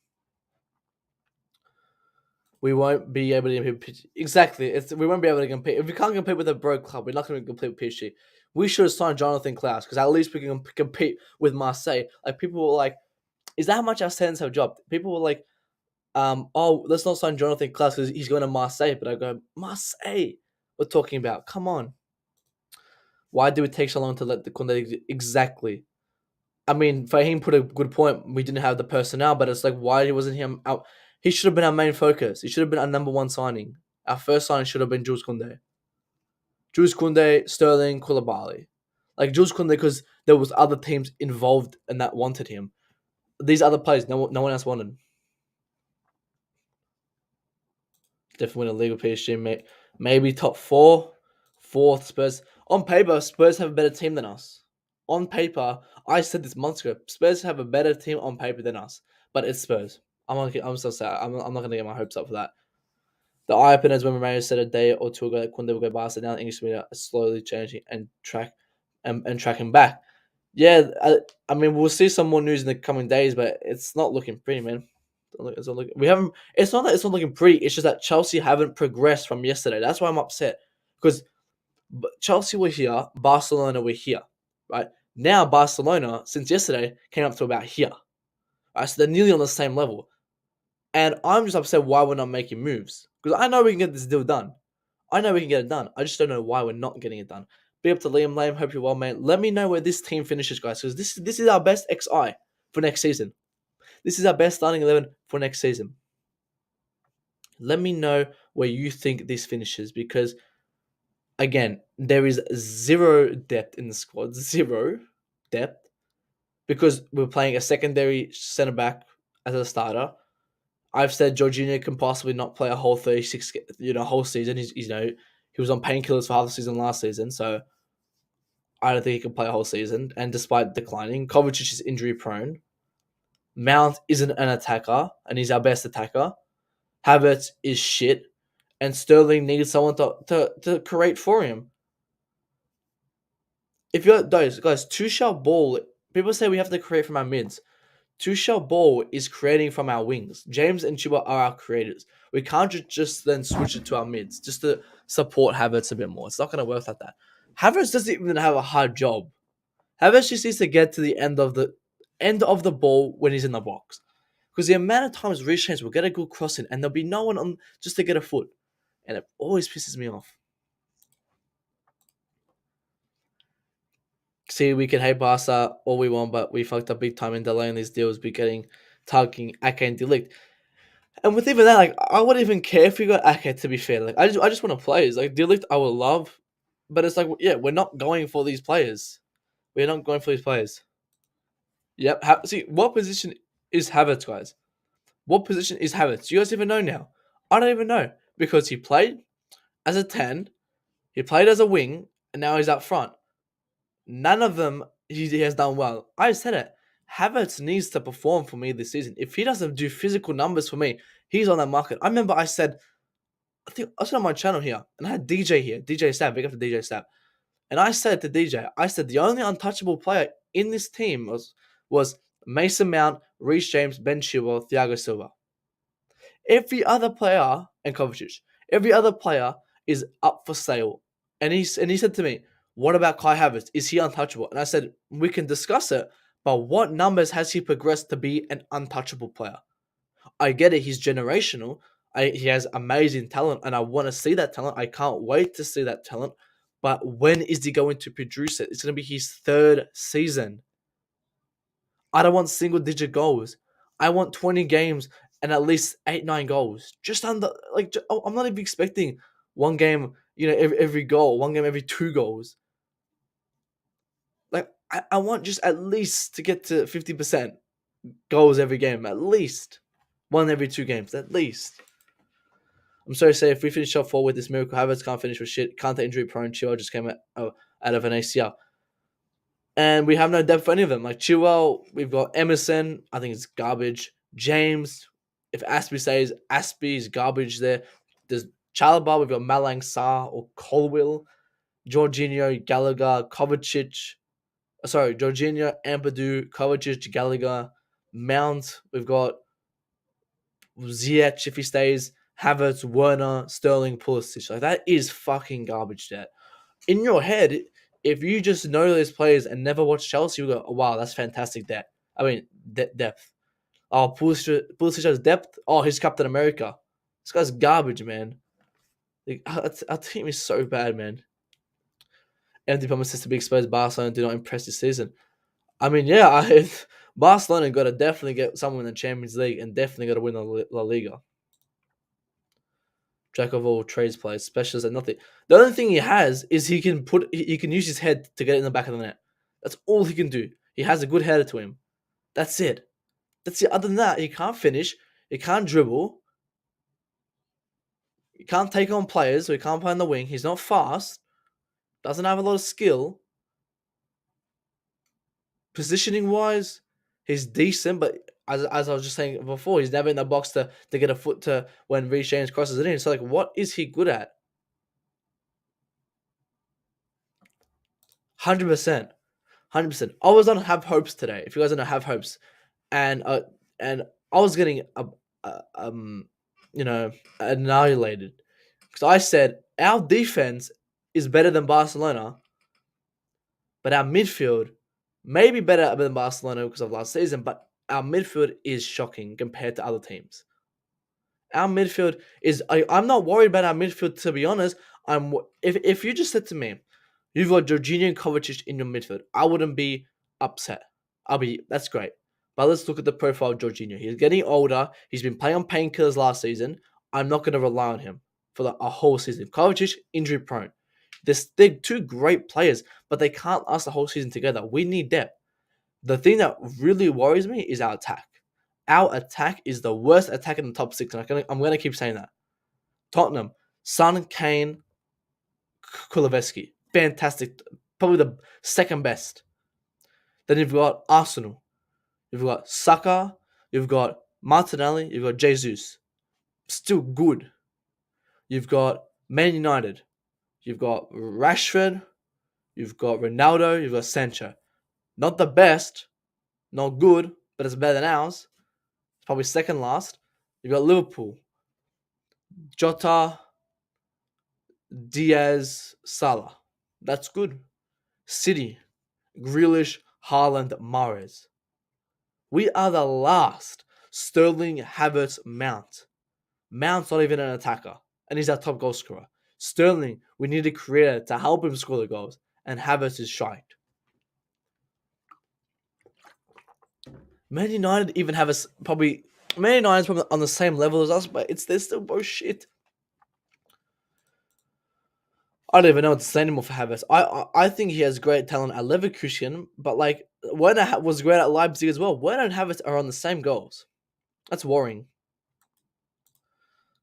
We won't be able to compete. Exactly. We won't be able to compete. If we can't compete with a broke club, we're not going to compete with PSG. We should have signed Jonathan Klaus because at least we can compete with Marseille. Like people were like, "Is that how much our sentence have dropped?" People were like, "Oh, let's not sign Jonathan Klaus because he's going to Marseille." But I go, Marseille. We're talking about. Come on. Why did it take so long to let the Kounde exactly? I mean, Fahim put a good point. We didn't have the personnel, but it's like, why wasn't him out? He should have been our main focus. He should have been our number one signing. Our first signing should have been Jules Kounde. Jules Kounde, Sterling, Koulibaly. Like Jules Kounde because there was other teams involved and that wanted him. These other players, no one else wanted. Definitely win a league with PSG. Maybe top four, fourth Spurs. On paper, Spurs have a better team than us. On paper, I said this months ago. Spurs have a better team on paper than us, but it's Spurs. I'm so sad. I'm not gonna get my hopes up for that. The eye openers when Romero said a day or two ago that Kounde will go Barca. Now the English media are slowly changing and tracking back. Yeah, I mean we'll see some more news in the coming days, but it's not looking pretty, man. It's not looking, we haven't. It's not that it's not looking pretty. It's just that Chelsea haven't progressed from yesterday. That's why I'm upset because Chelsea were here, Barcelona were here, right? Now Barcelona since yesterday came up to about here, right? So they're nearly on the same level, and I'm just upset why we're not making moves because I know we can get this deal done. I know we can get it done. I just don't know why we're not getting it done. Be up to Liam Lame. Hope you're well, mate. Let me know where this team finishes, guys, because this is our best XI for next season. This is our best starting 11 for next season. Let me know where you think this finishes because, again, there is zero depth in the squad. Zero depth because we're playing a secondary centre back as a starter. I've said Jorginho can possibly not play a whole 36, whole season. He was on painkillers for half the season last season, so I don't think he can play a whole season. And despite declining, Kovacic is injury prone. Mount isn't an attacker, and he's our best attacker. Havertz is shit, and Sterling needs someone to create for him. If you're those guys, Tuchel ball. People say we have to create from our mids. Tuchel ball is creating from our wings. James and Chuba are our creators. We can't just then switch it to our mids just to support Havertz a bit more. It's not going to work like that. Havertz doesn't even have a hard job. Havertz just needs to get to the end of the ball when he's in the box. Because the amount of times Reece James will get a good crossing and there'll be no one on just to get a foot. And it always pisses me off. See, we can hate Barca all we want, but we fucked up big time in delaying these deals, targeting Ake and Delict. And with even that, like I wouldn't even care if we got Ake, to be fair. Like I just want to players. Like Delict I will love. But it's like, yeah, we're not going for these players. We're not going for these players. Yep. See, what position is Havertz, guys? What position is Havertz? Do you guys even know now? I don't even know. Because he played as a 10, he played as a wing, and now he's up front. None of them he has done well. I said it. Havertz needs to perform for me this season. If he doesn't do physical numbers for me, he's on that market. I remember I said, I think I was on my channel here, and I had DJ here, DJ Stab, big up to DJ Stab. And I said to DJ, the only untouchable player in this team was Mason Mount, Reece James, Ben Chilwell, Thiago Silva. Every other player, and Kovacic, every other player is up for sale. And he said to me, what about Kai Havertz? Is he untouchable? And I said, we can discuss it, but what numbers has he progressed to be an untouchable player? I get it, he's generational. He has amazing talent, and I want to see that talent. I can't wait to see that talent. But when is he going to produce it? It's going to be his third season. I don't want single-digit goals. I want 20 games and at least 8-9 goals. Just under, like, I'm not even expecting one game, every goal, one game every 2 goals. Like, I want just at least to get to 50% goals every game, at least. One every 2 games, at least. I'm sorry to say, if we finish off 4 with this miracle, Havertz can't finish with shit. Cant injury prone. Chilwell just came out of an ACL. And we have no depth for any of them. Like Chilwell, we've got Emerson. I think it's garbage. James, if Aspie stays, Aspie's garbage there. There's Chalobah, we've got Malang Sarr or Colwill. Jorginho, Gallagher, Kovacic. Jorginho, Ampadu, Kovacic, Gallagher. Mount, we've got Ziyech if he stays. Havertz, Werner, Sterling, Pulisic. Like that is fucking garbage there. In your head, if you just know those players and never watch Chelsea, you go, oh, wow, that's fantastic depth. I mean, depth. Oh, Pulisic has depth. Oh, he's Captain America. This guy's garbage, man. Like, our team is so bad, man. Empty promises to be exposed. Barcelona do not impress this season. I mean, yeah, Barcelona got to definitely get someone in the Champions League and definitely got to win the La Liga. Jack of all trades, players, specialist at nothing. The only thing he has is he can use his head to get it in the back of the net. That's all he can do. He has a good header to him. That's it. Other than that, he can't finish. He can't dribble. He can't take on players, so he can't play on the wing. He's not fast, doesn't have a lot of skill. Positioning wise, he's decent, but as I was just saying before, he's never in the box to get a foot to when Reece James crosses it in. So like, what is he good at? 100%, 100%. I was on Have Hopes today. If you guys don't know Have Hopes, and I was getting um you know annihilated because I said our defense is better than Barcelona, but our midfield may be better than Barcelona because of last season, but our midfield is shocking compared to other teams. Our midfield is. I'm not worried about our midfield, to be honest. If you just said to me, you've got Jorginho and Kovacic in your midfield, I wouldn't be upset. That's great. But let's look at the profile of Jorginho. He's getting older. He's been playing on painkillers last season. I'm not going to rely on him for a whole season. Kovacic, injury prone. They're two great players, but they can't last the whole season together. We need depth. The thing that really worries me is our attack. Our attack is the worst attack in the top six, and I'm gonna keep saying that. Tottenham, Son, Kane, Kuleveski, fantastic, probably the second best. Then you've got Arsenal, you've got Saka, you've got Martinelli, you've got Jesus, still good. You've got Man United, you've got Rashford, you've got Ronaldo, you've got Sancho. Not the best, not good, but it's better than ours. It's probably second last. You've got Liverpool, Jota, Diaz, Salah. That's good. City, Grealish, Haaland, Mahrez. We are the last. Sterling, Havertz, Mount. Mount's not even an attacker, and he's our top goal scorer. Sterling, we need a creator to help him score the goals, and Havertz is shite. Man United even have us probably. Man United's probably on the same level as us, but they're still both shit. I don't even know what to say anymore for Havertz. I think he has great talent at Leverkusen, but like Werner was great at Leipzig as well. Werner and Havertz are on the same goals. That's worrying.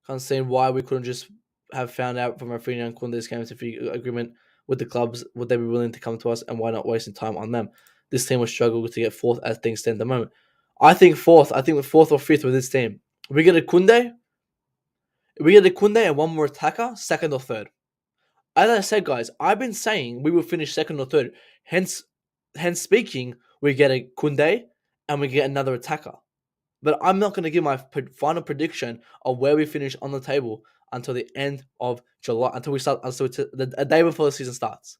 Can't see why we couldn't just have found out from Rafinha and Kounde's chemistry fee agreement with the clubs. Would they be willing to come to us, and why not wasting time on them? This team will struggle to get fourth as things stand at the moment. I think fourth. I think we're fourth or fifth with this team. We get a Kounde. We get a Kounde and one more attacker, second or third. As I said, guys, I've been saying we will finish second or third. Hence speaking, we get a Kounde and we get another attacker. But I'm not going to give my final prediction of where we finish on the table until the end of July, until a day before the season starts.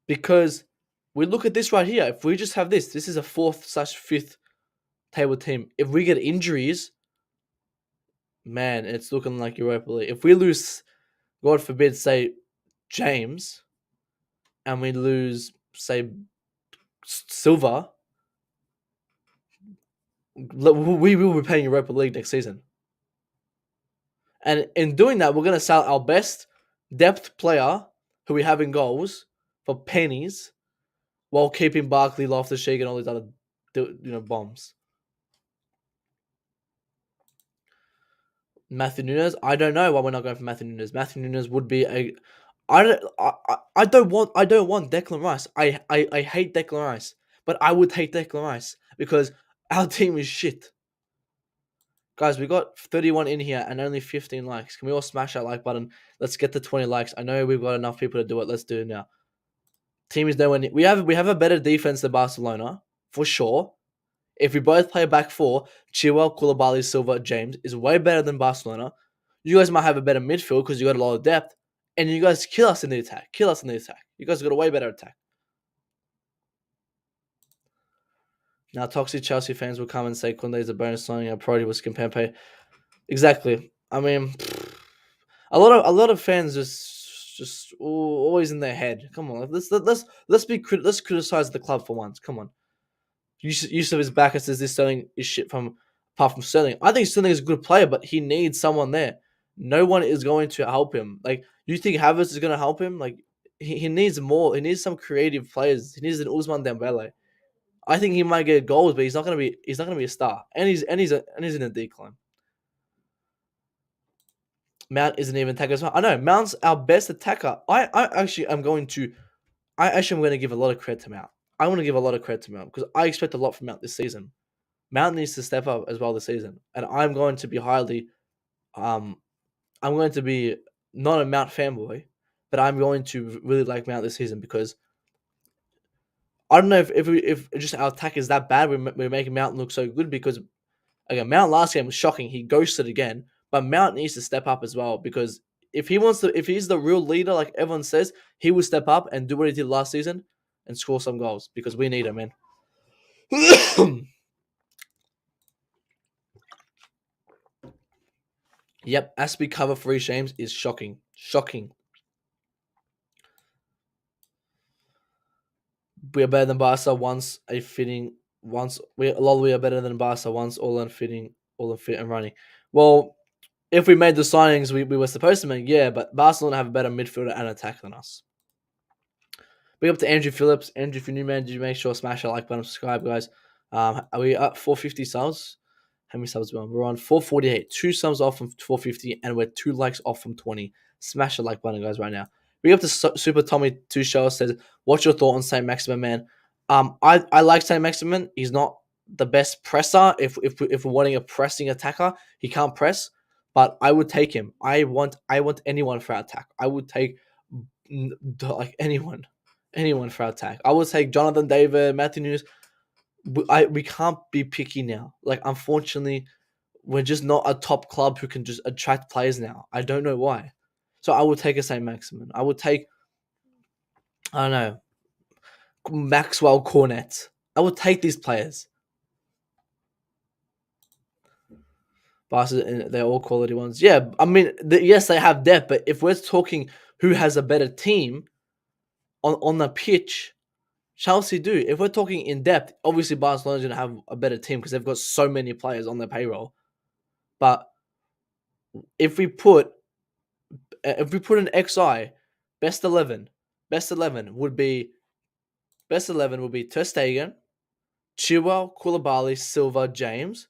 Because we look at this right here. If we just have this is a fourth/fifth table team. If we get injuries, man, it's looking like Europa League. If we lose, God forbid, say James, and we lose, say, Silva, we will be playing Europa League next season. And in doing that, we're going to sell our best depth player who we have in goals for pennies while keeping Barkley, Loftus-Cheek, and all these other bombs. Matthew Nunes, I don't know why we're not going for Matthew Nunes. Matthew Nunes would be a. I don't want Declan Rice. I hate Declan Rice, but I would take Declan Rice because our team is shit. Guys, we got 31 in here and only 15 likes. Can we all smash that like button? Let's get to 20 likes. I know we've got enough people to do it. Let's do it now. Team is nowhere near. We have a better defense than Barcelona for sure. If we both play a back four, Chilwell, Koulibaly, Silva, James is way better than Barcelona. You guys might have a better midfield because you got a lot of depth, and you guys kill us in the attack. You guys got a way better attack. Now, toxic Chelsea fans will come and say Kounde is a bonus signing. Our priority was Kimpembe. Exactly. I mean, a lot of fans just always in their head. Come on, let's criticize the club for once. Come on. Yusuf is back and says this Sterling is shit from apart from Sterling. I think Sterling is a good player, but he needs someone there. No one is going to help him. Like, you think Havertz is going to help him? Like, he needs more. He needs some creative players. He needs an Ousmane Dembele. I think he might get goals, but he's not going to be a star. And he's in a decline. Mount isn't even attacker as well. I know Mount's our best attacker. I actually am going to give a lot of credit to Mount. I want to give a lot of credit to Mount because I expect a lot from Mount this season. Mount needs to step up as well this season, and I'm going to be um, I'm going to be not a Mount fanboy, but I'm going to really like Mount this season because I don't know if just our attack is that bad. We're making Mount look so good because again, Mount last game was shocking. He ghosted again, but Mount needs to step up as well because if he's the real leader, like everyone says, he will step up and do what he did last season and score some goals because we need him, man. Yep, Aspie cover 3 shames is shocking. Shocking. We are better than Barca once a fitting once we are better than Barca once all in fit and running. Well, if we made the signings we were supposed to make, yeah, but Barcelona have a better midfielder and attack than us. Big up to Andrew Phillips. Andrew, if you're new, man, did you make sure to smash that like button, subscribe, guys? Are we at 450 subs? How many subs are we on? We're on 448. 2 subs off from 450, and we're 2 likes off from 20. Smash the like button, guys, right now. Big up to Super Tommy 2 Show says, what's your thought on Saint Maximin, man? I like Saint Maximin. He's not the best presser. If we're wanting a pressing attacker, he can't press, but I would take him. I want anyone for our attack. I would take like anyone for our attack. I would take Jonathan David, Matthew Nunes. We can't be picky now. Like, unfortunately, we're just not a top club who can just attract players now. I don't know why. So I would take a Saint Maximin. I would take, I don't know, Maxwell Cornet. I would take these players. Barca, they're all quality ones. Yeah, I mean, yes, they have depth, but if we're talking who has a better team on the pitch, Chelsea do. If we're talking in depth, obviously Barcelona's going to have a better team because they've got so many players on their payroll. But if we put an XI, best 11, best 11 would be Ter Stegen, Chilwell, Koulibaly, Silva, James,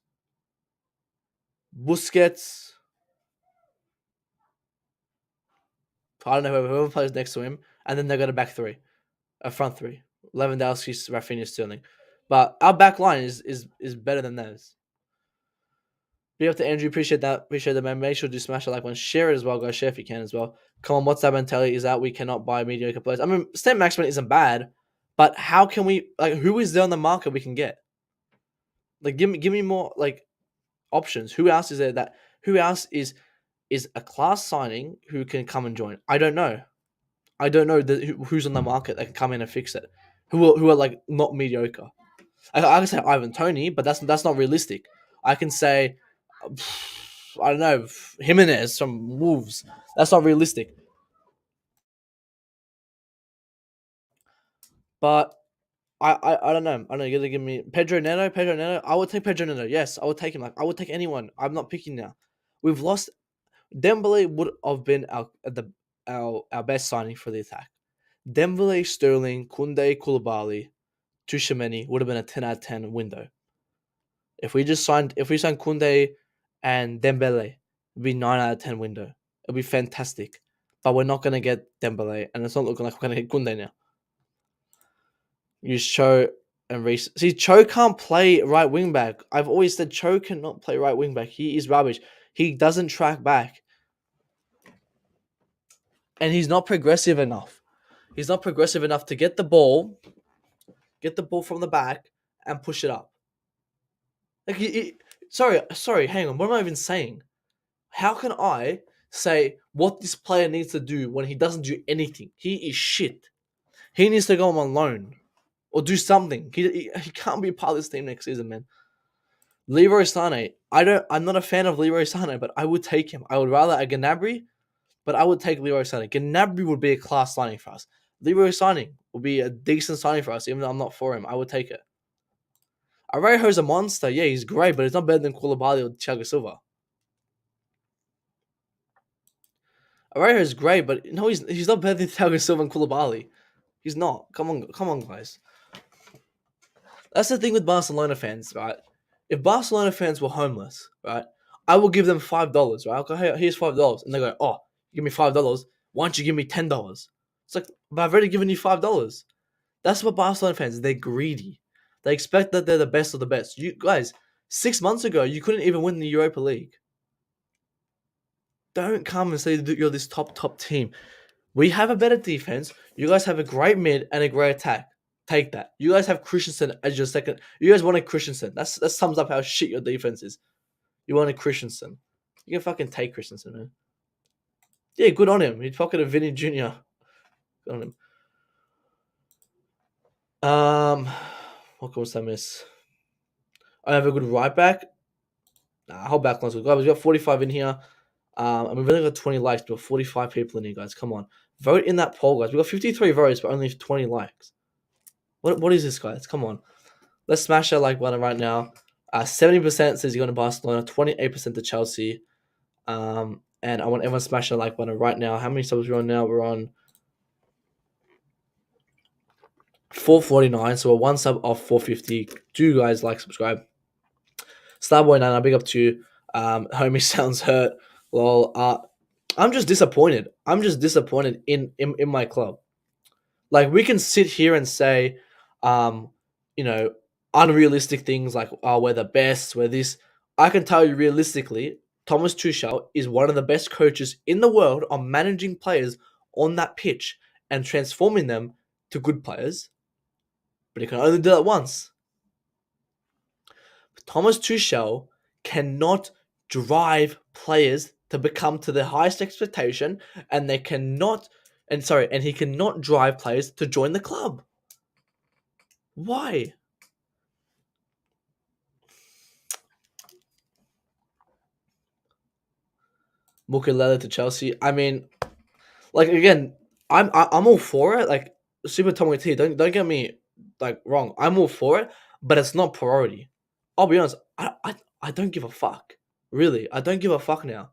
Busquets. I don't know whoever plays next to him, and then they got a back three, a front three. Lewandowski, Rafinha, Sterling. But our back line is better than theirs. Be up to Andrew. Appreciate that. Appreciate that, man. Make sure to smash the like button. Share it as well, guys. Share if you can as well. Come on, what's that mentality? Is that we cannot buy mediocre players? I mean, Stan Maximin isn't bad, but how can we who is there on the market we can get? Like, give me more options. Who else is there that who else is a class signing who can come and join? I don't know. I don't know who's on the market that can come in and fix it. Who are not mediocre. I can say Ivan Toney, but that's not realistic. I can say I don't know, Jimenez from Wolves. That's not realistic. But I don't know. I don't know. You're gonna give me Pedro Neto. Pedro Neto. I would take Pedro Neto. Yes, I would take him. I would take anyone. I'm not picking now. We've lost. Dembele would have been our best signing for the attack. Dembele, Sterling, Kounde, Koulibaly, Tushimeni would have been a 10 out of 10 window. If we signed Kounde and Dembele, it'd be 9 out of 10 window. It'd be fantastic. But we're not gonna get Dembele, and it's not looking like we're gonna get Kounde now. Use Cho and Reece. See, Cho can't play right wing back. I've always said Cho cannot play right wing back. He is rubbish. He doesn't track back. And he's not progressive enough. He's not progressive enough to get the ball from the back and push it up. Sorry, hang on. What am I even saying? How can I say what this player needs to do when he doesn't do anything? He is shit. He needs to go on loan or do something. He can't be a part of this team next season, man. Leroy Sané. I'm not a fan of Leroy Sané, but I would take him. I would rather a Gnabry, but I would take Leroy Sané. Gnabry would be a class signing for us. Leroy Sané would be a decent signing for us, even though I'm not for him. I would take it. Arejo's a monster. Yeah, he's great, but he's not better than Koulibaly or Thiago Silva. Arejo is great, but no, he's not better than Thiago Silva and Koulibaly. He's not. Come on, guys. That's the thing with Barcelona fans, right? If Barcelona fans were homeless, right, I will give them $5, right? I'll go, hey, here's $5, and they go, oh, give me $5. Why don't you give me $10? It's like, but I've already given you $5. That's what Barcelona fans. They're greedy. They expect that they're the best of the best. You guys, 6 months ago, you couldn't even win the Europa League. Don't come and say that you're this top team. We have a better defense. You guys have a great mid and a great attack. Take that. You guys have Christensen as your second. You guys wanted Christensen. That sums up how shit your defense is. You wanted Christensen. You can fucking take Christensen, man. Yeah, good on him. He pocketed Vinny Jr. Good on him. What was I miss? I have a good right back. Nah, whole back line's good. Guys, we got 45 in here. And we've only got 20 likes, but 45 people in here, guys. Come on. Vote in that poll, guys. We got 53 votes, but only 20 likes. What is this, guys? Come on. Let's smash that like button right now. 70% says you're going to Barcelona, 28% to Chelsea. And I want everyone to smash that like button right now. How many subs are we on now? We're on 449, so we're one sub off 450. Do you guys like, subscribe? Starboy9, big up to you. Homie sounds hurt. Lol. I'm just disappointed. I'm just disappointed in my club. Like, we can sit here and say, you know, unrealistic things like, oh, we're the best, we're this. I can tell you realistically, Thomas Tuchel is one of the best coaches in the world on managing players on that pitch and transforming them to good players. But he can only do that once. Thomas Tuchel cannot drive players to become to the highest expectation, and he cannot drive players to join the club. Why? Mukiele to Chelsea. I mean, like, again, I'm all for it. Like, Super Tommy T, don't get me like wrong. I'm all for it, but it's not priority. I'll be honest. I don't give a fuck. Really, I don't give a fuck now.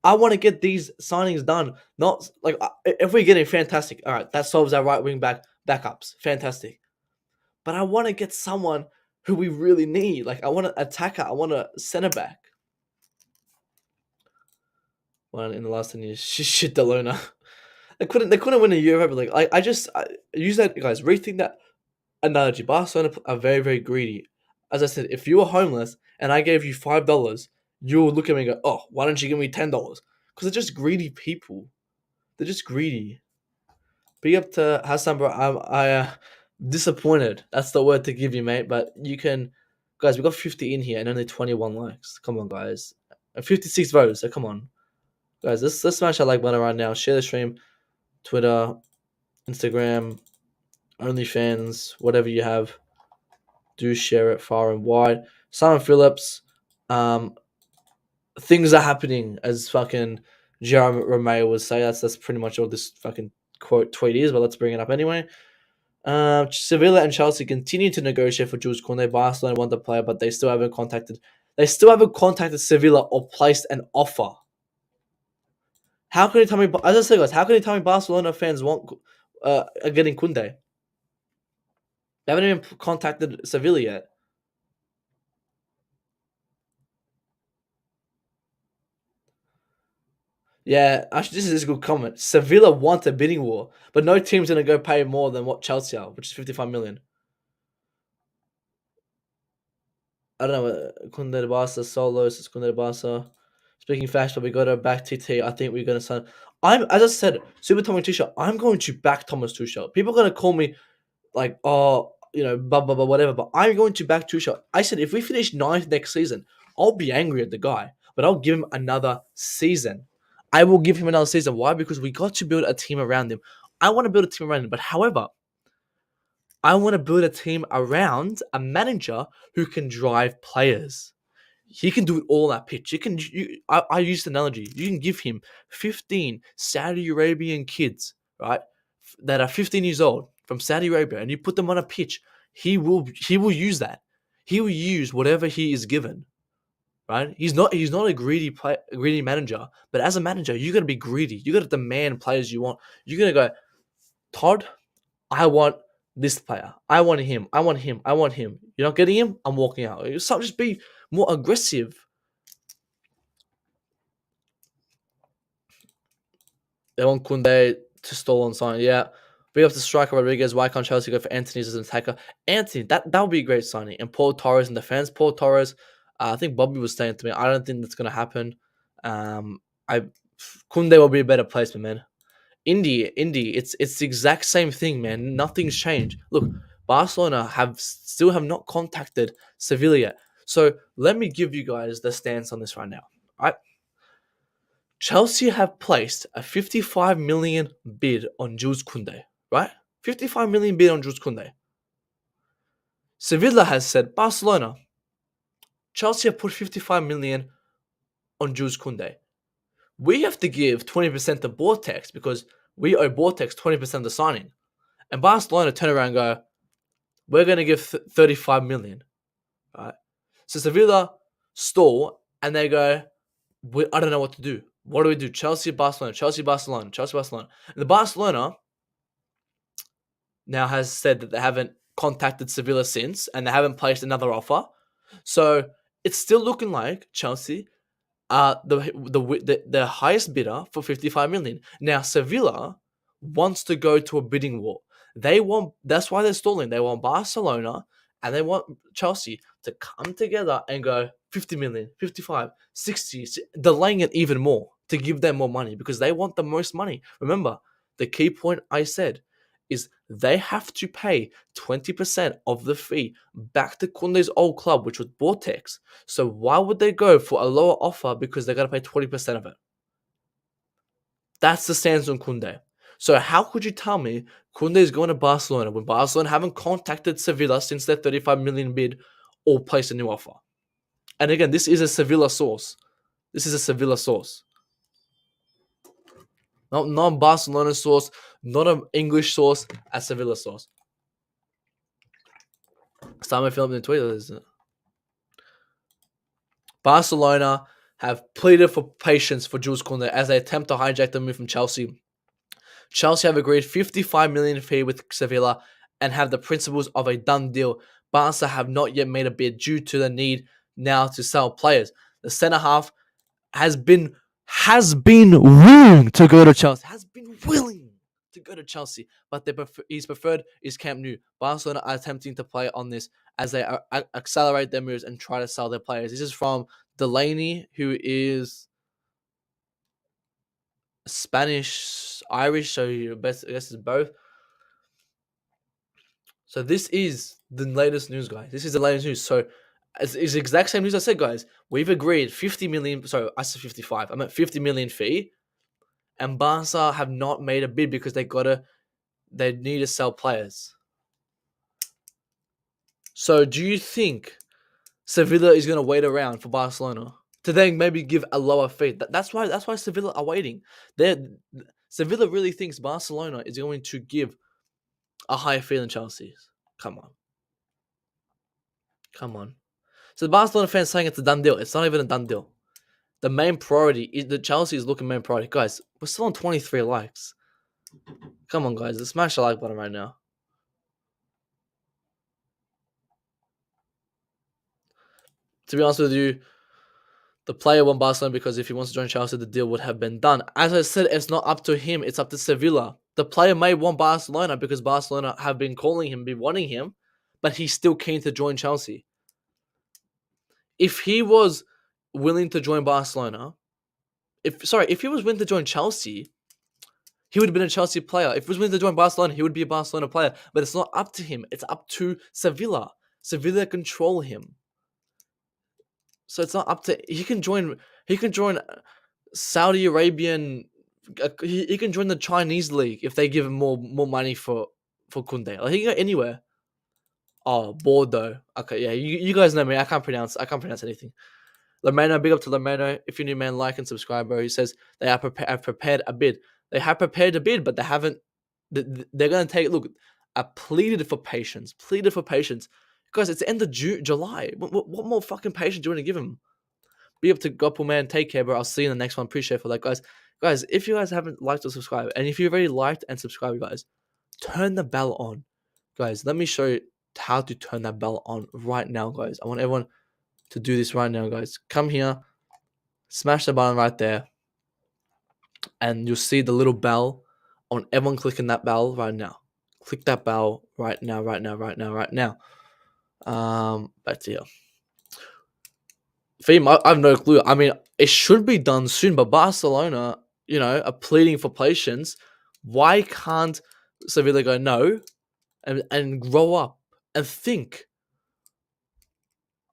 I want to get these signings done. Not like, if we're getting fantastic, all right, that solves our right wing backups. Fantastic. But I want to get someone who we really need. Like, I want an attacker. I want a centre back. Well, in the last 10 years, shit, Delona. They couldn't win a Europa League. Like, I use that, guys. Rethink that analogy. Barcelona are very, very greedy. As I said, if you were homeless and I gave you $5, you would look at me and go, "Oh, why don't you give me $10?" Because they're just greedy people. They're just greedy. Big up to Hassan, bro. I disappointed. That's the word to give you, mate. But you can, guys. We got 50 in here and only 21 likes. Come on, guys. And 56 votes. So come on, guys. Let's smash that like button right now. Share the stream. Twitter, Instagram, OnlyFans, whatever you have. Do share it far and wide. Simon Phillips. Things are happening, as fucking Jerome Romeo would say. That's pretty much all this fucking tweet is, but let's bring it up anyway. Sevilla and Chelsea continue to negotiate for Jules Kounde. Barcelona want the player, but they still haven't contacted Sevilla or placed an offer. How can you tell me, as I said, guys, how can you tell me Barcelona fans are getting Kounde? They haven't even contacted Sevilla yet. Yeah, actually, this is a good comment. Sevilla want a bidding war, but no team's going to go pay more than what Chelsea are, which is 55 million. I don't know. Kounde de Barca, Solos, it's Kounde de Barca. Speaking fast, but we got to back TT. I think we're going to sign. As I said, Super Thomas Tuchel, I'm going to back Thomas Tuchel. People are going to call me like, oh, blah, blah, blah, whatever, but I'm going to back Tuchel. I said, if we finish 9th next season, I'll be angry at the guy, but I'll give him another season. I will give him another season. Why? Because we got to build a team around him. I want to build a team around him, but however, I want to build a team around a manager who can drive players. He can do it all on that pitch. I use the analogy. You can give him 15 Saudi Arabian kids, right, that are 15 years old from Saudi Arabia, and you put them on a pitch. He will use that. He will use whatever he is given. Right? He's not a greedy manager. But as a manager, you got to be greedy. You got to demand players you want. You're gonna go, Todd, I want this player. I want him. I want him. I want him. You're not getting him. I'm walking out. Just be more aggressive. They want Kounde to stall on sign. Yeah. Big up to striker Rodriguez. Why can't Chelsea go for Anthony as an attacker? Anthony, that would be a great signing. And Paul Torres in defense. Paul Torres, I think Bobby was saying to me, I don't think that's gonna happen. I Kounde will be a better placement, man. Indy, it's the exact same thing, man. Nothing's changed. Look, Barcelona still have not contacted Sevilla yet. So let me give you guys the stance on this right now. Right? Chelsea have placed a 55 million bid on Jules Kounde, right? 55 million bid on Jules Kounde. Sevilla has said, Barcelona, Chelsea have put 55 million on Jules Kounde. We have to give 20% to Vortex because we owe Vortex 20% of the signing. And Barcelona turn around and go, we're going to give 35 million. Right? So Sevilla stall and they go, I don't know what to do. What do we do? Chelsea, Barcelona, Chelsea, Barcelona, Chelsea, Barcelona. And the Barcelona now has said that they haven't contacted Sevilla since and they haven't placed another offer. So it's still looking like Chelsea are the highest bidder for 55 million. Now Sevilla wants to go to a bidding war. That's why they're stalling. They want Barcelona and they want Chelsea to come together and go 50 million, 55, 60, delaying it even more to give them more money because they want the most money. Remember, the key point I said is they have to pay 20% of the fee back to Kounde's old club, which was Vortex. So why would they go for a lower offer because they got to pay 20% of it? That's the stance on Kounde. So how could you tell me Kounde is going to Barcelona when Barcelona haven't contacted Sevilla since their 35 million bid or placed a new offer? And again, this is a Sevilla source. This is a Sevilla source. Not a Barcelona source, not an English source, a Sevilla source. Simon Philip in Twitter, isn't it? Barcelona have pleaded for patience for Jules Kounde as they attempt to hijack the move from Chelsea. Chelsea have agreed 55 million fee with Sevilla and have the principles of a done deal. Barca have not yet made a bid due to the need now to sell players. The centre half has been willing to go to Chelsea. But his preferred is Camp Nou. Barcelona are attempting to play on this as they accelerate their moves and try to sell their players. This is from Delaney, who is Spanish, Irish, so I guess it's both. So this is the latest news, guys. This is the latest news. So it's the exact same news I said, guys. We've agreed 50 million. Sorry, I said 55. I meant 50 million fee. And Barca have not made a bid because they need to sell players. So do you think Sevilla is going to wait around for Barcelona to then maybe give a lower fee? That's why Sevilla are waiting. Sevilla really thinks Barcelona is going to give a higher fee than Chelsea's. Come on. So the Barcelona fans saying it's a done deal. It's not even a done deal. The main priority is the Chelsea is looking main priority. Guys, we're still on 23 likes. Come on, guys. Let's smash the like button right now. To be honest with you, the player won Barcelona because if he wants to join Chelsea, the deal would have been done. As I said, it's not up to him. It's up to Sevilla. The player may want Barcelona because Barcelona have been calling him, been wanting him, but he's still keen to join Chelsea. If he was willing to join Barcelona, if he was willing to join Chelsea, he would have been a Chelsea player. If he was willing to join Barcelona, he would be a Barcelona player. But it's not up to him. It's up to Sevilla. Sevilla control him. So it's not up to he can join Saudi Arabian. He can join the Chinese league if they give him more money for Kounde. Like he can go anywhere. Oh, Bordeaux. Okay, yeah, you guys know me. I can't pronounce anything. Lameno, big up to Lameno. If you're new, man, like and subscribe, bro. He says they have prepared a bid. They have prepared a bid, but they haven't. They're gonna take. Look, I pleaded for patience. Guys, it's the end of July. What more fucking patience do you want to give him? Be up to Gopal, man. Take care, bro. I'll see you in the next one. Appreciate for that, guys. Guys, if you guys haven't liked or subscribed, and if you've already liked and subscribed, guys, turn the bell on. Guys, let me show you how to turn that bell on right now, guys. I want everyone to do this right now, guys. Come here. Smash the button right there. and you'll see the little bell. I want everyone clicking that bell right now. Click that bell right now, right now, right now, right now. Back to you. Theme, I have no clue. I mean, it should be done soon, but Barcelona, are pleading for patience. Why can't Sevilla go no and grow up and think?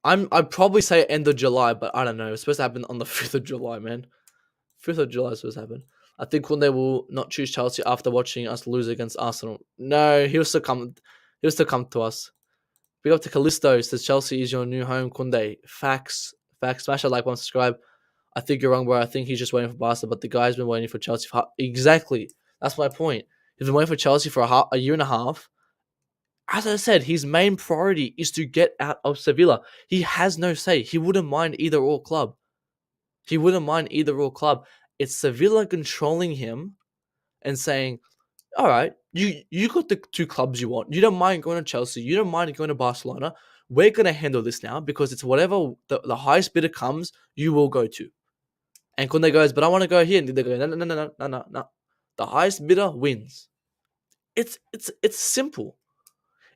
I'd probably say end of July, but I don't know. It's supposed to happen on the 5th of July, man. 5th of July is supposed to happen. I think Kounde will not choose Chelsea after watching us lose against Arsenal. No, he'll still come. He'll still come to us. Big up to Callisto. Says Chelsea is your new home, Kounde. Facts. Facts. Smash a like, one subscribe. I think you're wrong, bro. I think he's just waiting for Barca, but the guy's been waiting for Chelsea for exactly. That's my point. He's been waiting for Chelsea for a year and a half. As I said, his main priority is to get out of Sevilla. He has no say. He wouldn't mind either or club. He wouldn't mind either or club. It's Sevilla controlling him and saying, all right, you got the two clubs you want. You don't mind going to Chelsea. You don't mind going to Barcelona. We're going to handle this now because it's whatever the highest bidder comes, you will go to. And Kounde goes, but I want to go here. And they go, no. The highest bidder wins. It's simple.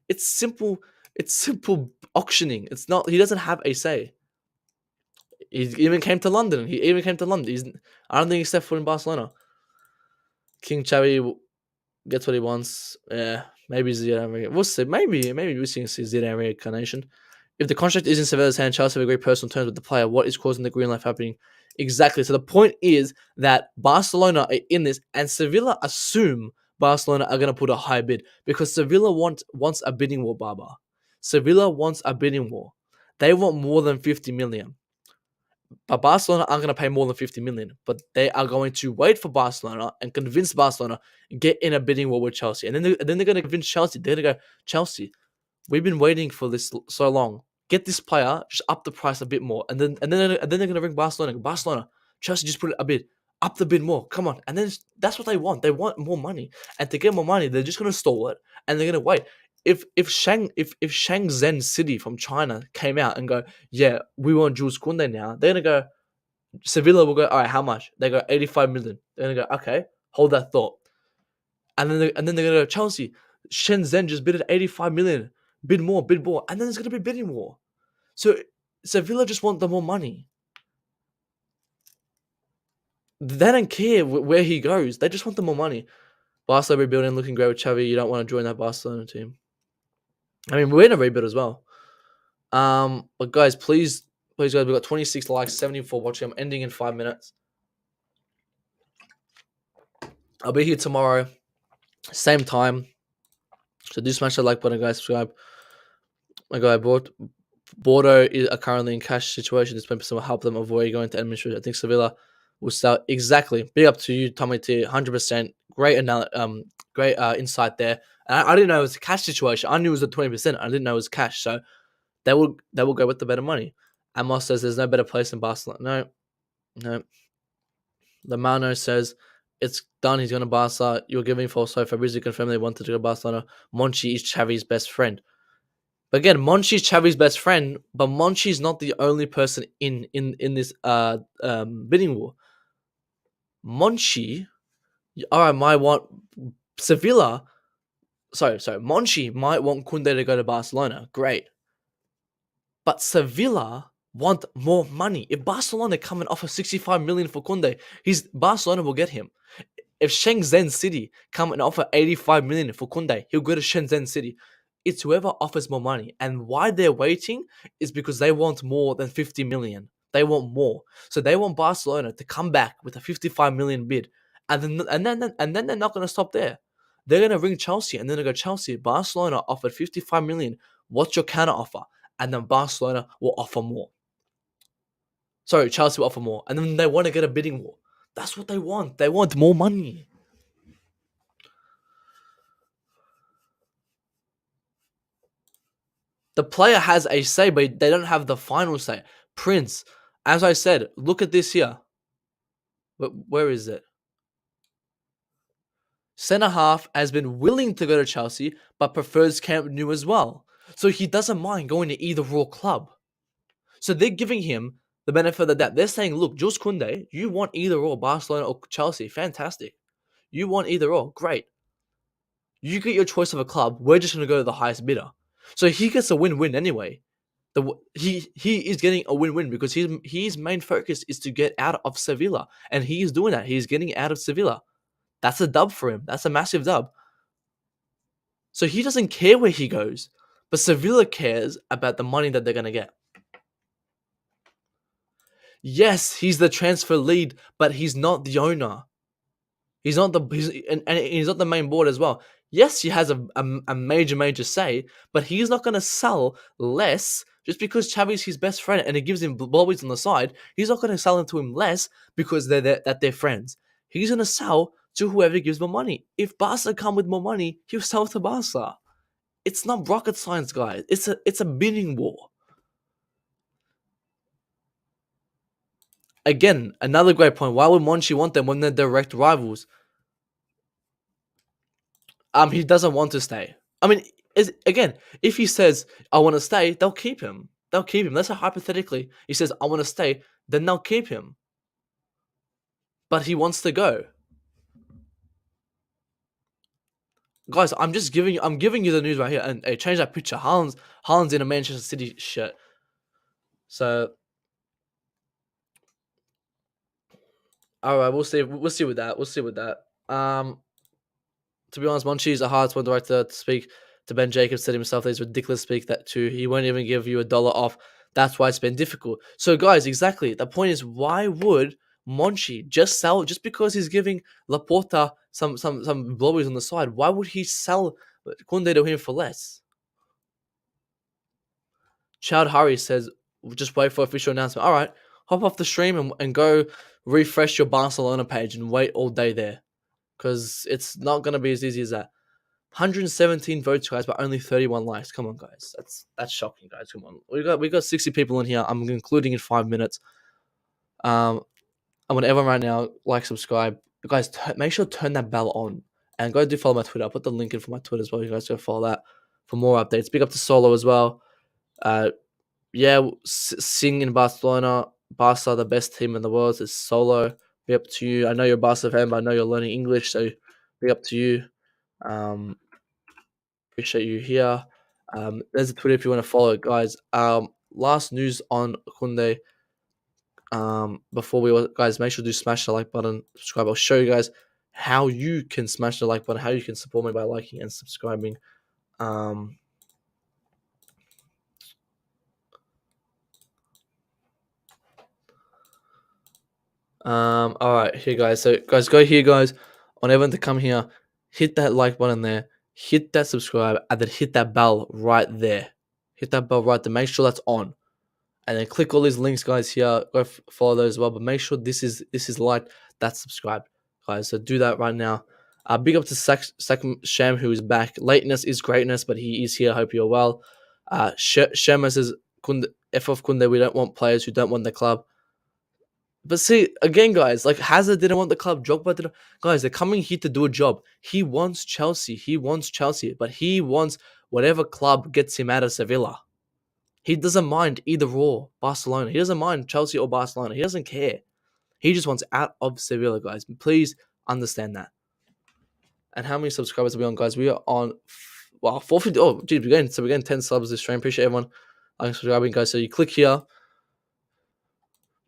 It's simple. It's simple auctioning. It's not. He doesn't have a say. He even came to London. I don't think he stepped foot in Barcelona. King Xavi gets what he wants. Yeah, maybe Zidane. We'll see. Maybe we're seeing Zidane reincarnation. If the contract is in Sevilla's hand, Chelsea have agreed personal terms with the player. What is causing the green light happening? Exactly. So the point is that Barcelona are in this, and Sevilla assume Barcelona are going to put a high bid because Sevilla wants a bidding war, Baba. Sevilla wants a bidding war. They want more than 50 million. But Barcelona aren't going to pay more than 50 million. But they are going to wait for Barcelona and convince Barcelona get in a bidding war with Chelsea. And then they're going to convince Chelsea. They're going to go, Chelsea, we've been waiting for this so long. Get this player, just up the price a bit more. And then they're going to ring Barcelona. Barcelona, Chelsea just put it a bit. Up the bid more. Come on. And then that's what they want. They want more money. And to get more money, they're just going to stall it. And they're going to wait. If Shenzhen City from China came out and go, yeah, we want Jules Kounde now, they're gonna go. Sevilla will go, all right, how much? They go 85 million. They're gonna go, okay, hold that thought. And then they're gonna go, Chelsea, Shenzhen just bid at 85 million. Bid more, and then there's gonna be bidding war. So Sevilla just want the more money. They don't care where he goes. They just want the more money. Barcelona rebuilding, looking great with Xavi. You don't want to join that Barcelona team. I mean, we're in a rebuild as well. But guys, please, guys, we've got 26 likes, 74 watching. I'm ending in 5 minutes. I'll be here tomorrow, same time. So do smash that like button, guys. Subscribe. My guy, Bordeaux is currently in cash situation. This 20% will help them avoid going to administration. I think Sevilla will sell exactly. Big up to you, Tommy T. 100%. Great insight there. And I didn't know it was a cash situation. I knew it was a 20%. I didn't know it was cash. So they will go with the better money. Amos says there's no better place than Barcelona. No. Lamano says it's done. He's going to Barca. You're giving false hope. Fabrizio confirmed they wanted to go to Barcelona. Monchi is Xavi's best friend. But again, Monchi is Xavi's best friend, but Monchi is not the only person in this bidding war. Monchi, all right, might want Sevilla. Sorry. Monchi might want Kounde to go to Barcelona. Great. But Sevilla want more money. If Barcelona come and offer 65 million for Kounde, Barcelona will get him. If Shenzhen City come and offer 85 million for Kounde, he'll go to Shenzhen City. It's whoever offers more money. And why they're waiting is because they want more than 50 million. They want more. So they want Barcelona to come back with a 55 million bid. And then they're not going to stop there. They're going to ring Chelsea and then they go, Chelsea, Barcelona offered 55 million. What's your counter offer? And then Barcelona will offer more. Sorry, Chelsea will offer more. And then they want to get a bidding war. That's what they want. They want more money. The player has a say, but they don't have the final say. Prince, as I said, look at this here. Where is it? Centre half has been willing to go to Chelsea, but prefers Camp Nou as well. So he doesn't mind going to either or club. So they're giving him the benefit of the doubt. They're saying, look, Jules Kounde, you want either or Barcelona or Chelsea. Fantastic. You want either or. Great. You get your choice of a club. We're just going to go to the highest bidder. So he gets a win-win anyway. He is getting a win-win because his main focus is to get out of Sevilla. And he is doing that. He's getting out of Sevilla. That's a dub for him. That's a massive dub. So he doesn't care where he goes. But Sevilla cares about the money that they're going to get. Yes, he's the transfer lead, but he's not the owner. He's not the and he's not the main board as well. Yes, he has a major say, but he's not going to sell less just because Xavi's his best friend and it gives him blobbies on the side. He's not going to sell to him less because they're friends. He's going to sell to whoever gives more money. If Barca come with more money, he'll sell to Barca. It's not rocket science, guys. It's a bidding war. Again, another great point. Why would Monchi want them when they're direct rivals? He doesn't want to stay. I mean, if he says I want to stay, they'll keep him. They'll keep him. Let's say hypothetically he says I want to stay, then they'll keep him. But he wants to go. Guys, I'm giving you the news right here. And hey, change that picture. Haaland's in a Manchester City shirt. So, all right, we'll see. We'll see with that. To be honest, Monchi is a hard one director to speak to. Ben Jacobs said himself that it's ridiculous to speak that too. He won't even give you $1 off. That's why it's been difficult. So, guys, exactly. The point is, why would Monchi just sell just because he's giving Laporta some blowies on the side? Why would he sell Kounde to him for less? Chad Hurry says, just wait for official announcement. All right, hop off the stream and go refresh your Barcelona page and wait all day there. Because it's not going to be as easy as that. 117 votes, guys, but only 31 likes. Come on, guys. That's shocking, guys. Come on. We got 60 people in here. I'm concluding in 5 minutes. I want everyone right now, like, subscribe. Guys, make sure to turn that bell on. And go do follow my Twitter. I'll put the link in for my Twitter as well. You guys go follow that for more updates. Big up to Solo as well. Sing in Barcelona. Barca, the best team in the world. It's Solo. Be up to you. I know you're a Barca fan, but I know you're learning English, so be up to you. Appreciate you here. There's a Twitter if you want to follow it, guys. Last news on Kounde. Before we guys, make sure to smash the like button, subscribe. I'll show you guys how you can smash the like button, how you can support me by liking and subscribing. All right, here, guys. So, guys, go here, guys. On everyone to come here, hit that like button there, hit that subscribe, and then hit that bell right there. Hit that bell right there. Make sure that's on, and then click all these links, guys. Here, go follow those as well. But make sure this is liked, that's subscribed, guys. So do that right now. Big up to Second Sham, who is back. Lateness is greatness, but he is here. Hope you're well. Shema says, Kounde, F off Kounde. We don't want players who don't want the club. But see, again, guys, like Hazard didn't want the club, Drogba didn't. Guys, they're coming here to do a job. He wants Chelsea, but he wants whatever club gets him out of Sevilla. He doesn't mind either or Barcelona. He doesn't mind Chelsea or Barcelona. He doesn't care. He just wants out of Sevilla, guys. Please understand that. And how many subscribers are we on, guys? We are on, 450. Oh, geez, we're getting 10 subs this stream. Appreciate everyone subscribing, guys. So you click here.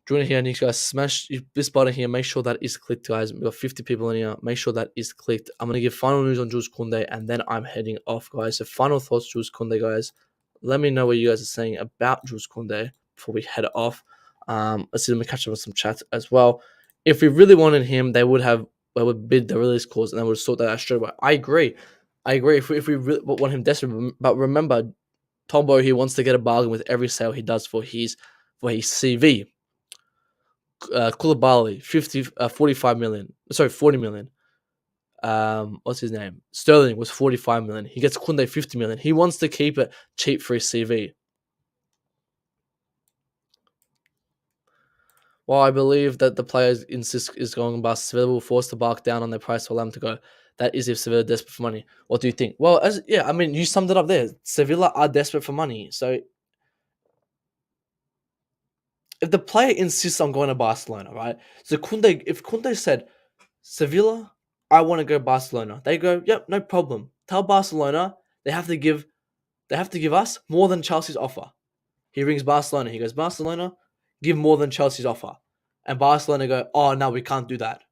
Join here, and you guys smash this button here. Make sure that is clicked, guys. We've got 50 people in here. Make sure that is clicked. I'm going to give final news on Jules Kounde, and then I'm heading off, guys. So final thoughts, Jules Kounde, guys. Let me know what you guys are saying about Jules Kounde before we head off. Let's see, let me catch up with some chats as well. If we really wanted him, they would bid the release clause, and they would sort that out straight away. I agree. If we really want him desperately, but remember, Tombo, he wants to get a bargain with every sale he does for his CV. Koulibaly, 45 million. Sorry, 40 million. What's his name? Sterling was 45 million. He gets Kounde 50 million. He wants to keep it cheap for his CV. Well, I believe that the players insist is going bust. Sevilla will force to bark down on their price to allow them to go. That is if Sevilla are desperate for money. What do you think? Well, you summed it up there. Sevilla are desperate for money. So if the player insists on going to Barcelona, right? So Kounde, if Kounde said, Sevilla, I want to go Barcelona, they go, yep, no problem. Tell Barcelona they have to give us more than Chelsea's offer. He rings Barcelona. He goes, Barcelona, give more than Chelsea's offer. And Barcelona go, oh, no, we can't do that.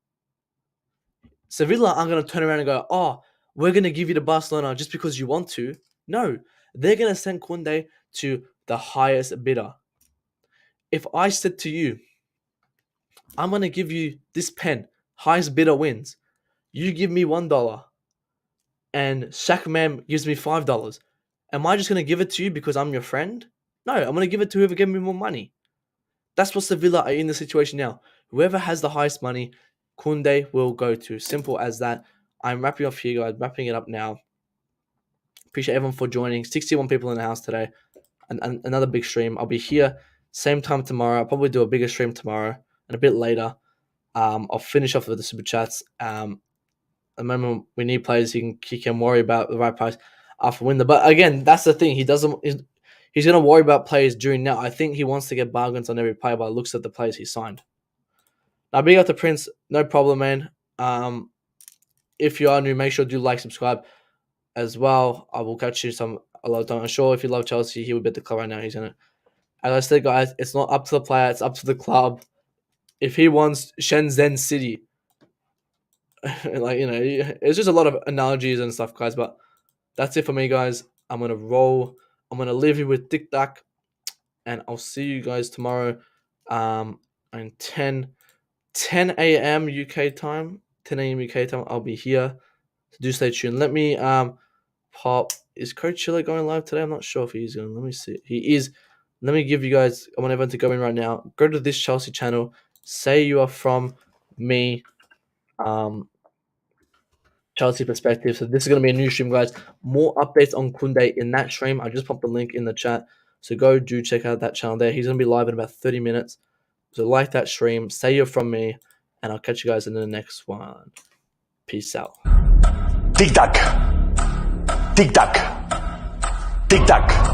Sevilla aren't going to turn around and go, oh, we're going to give you to Barcelona just because you want to. No, they're going to send Kounde to the highest bidder. If I said to you, I'm going to give you this pen, highest bidder wins. You give me $1 and Shaq gives me $5. Am I just going to give it to you because I'm your friend? No, I'm going to give it to whoever gave me more money. That's what Sevilla are in the situation now. Whoever has the highest money, Kounde will go to. Simple as that. I'm wrapping up here, guys. Wrapping it up now. Appreciate everyone for joining. 61 people in the house today. And another big stream. I'll be here same time tomorrow. I'll probably do a bigger stream tomorrow and a bit later. I'll finish off with the super chats. At the moment, we need players he can worry about the right price after window. But again, that's the thing. He's going to worry about players during now. I think he wants to get bargains on every player by the looks at the players he signed. Now, big up to Prince. No problem, man. If you are new, make sure to do like, subscribe as well. I will catch you a lot of time. I'm sure if you love Chelsea, he would bet the club right now. He's going to. As I said, guys, it's not up to the player. It's up to the club. If he wants Shenzhen City, it's just a lot of analogies and stuff, guys. But that's it for me, guys. I'm going to roll. I'm going to leave you with Tic Tac. And I'll see you guys tomorrow and 10 a.m. UK time. 10 a.m. UK time. I'll be here. So do stay tuned. Let me pop. Is Coach Chiller going live today? I'm not sure if he's going. Let me see. He is. Let me give you guys. I want everyone to go in right now. Go to this Chelsea channel. Say you are from me. Chelsea perspective. So this is going to be a new stream, guys. More updates on Kounde in that stream. I just popped the link in the chat. So go do check out that channel there. He's going to be live in about 30 minutes. So like that stream. Say you're from me. And I'll catch you guys in the next one. Peace out. Tic tac. Tic tac. Tic tac.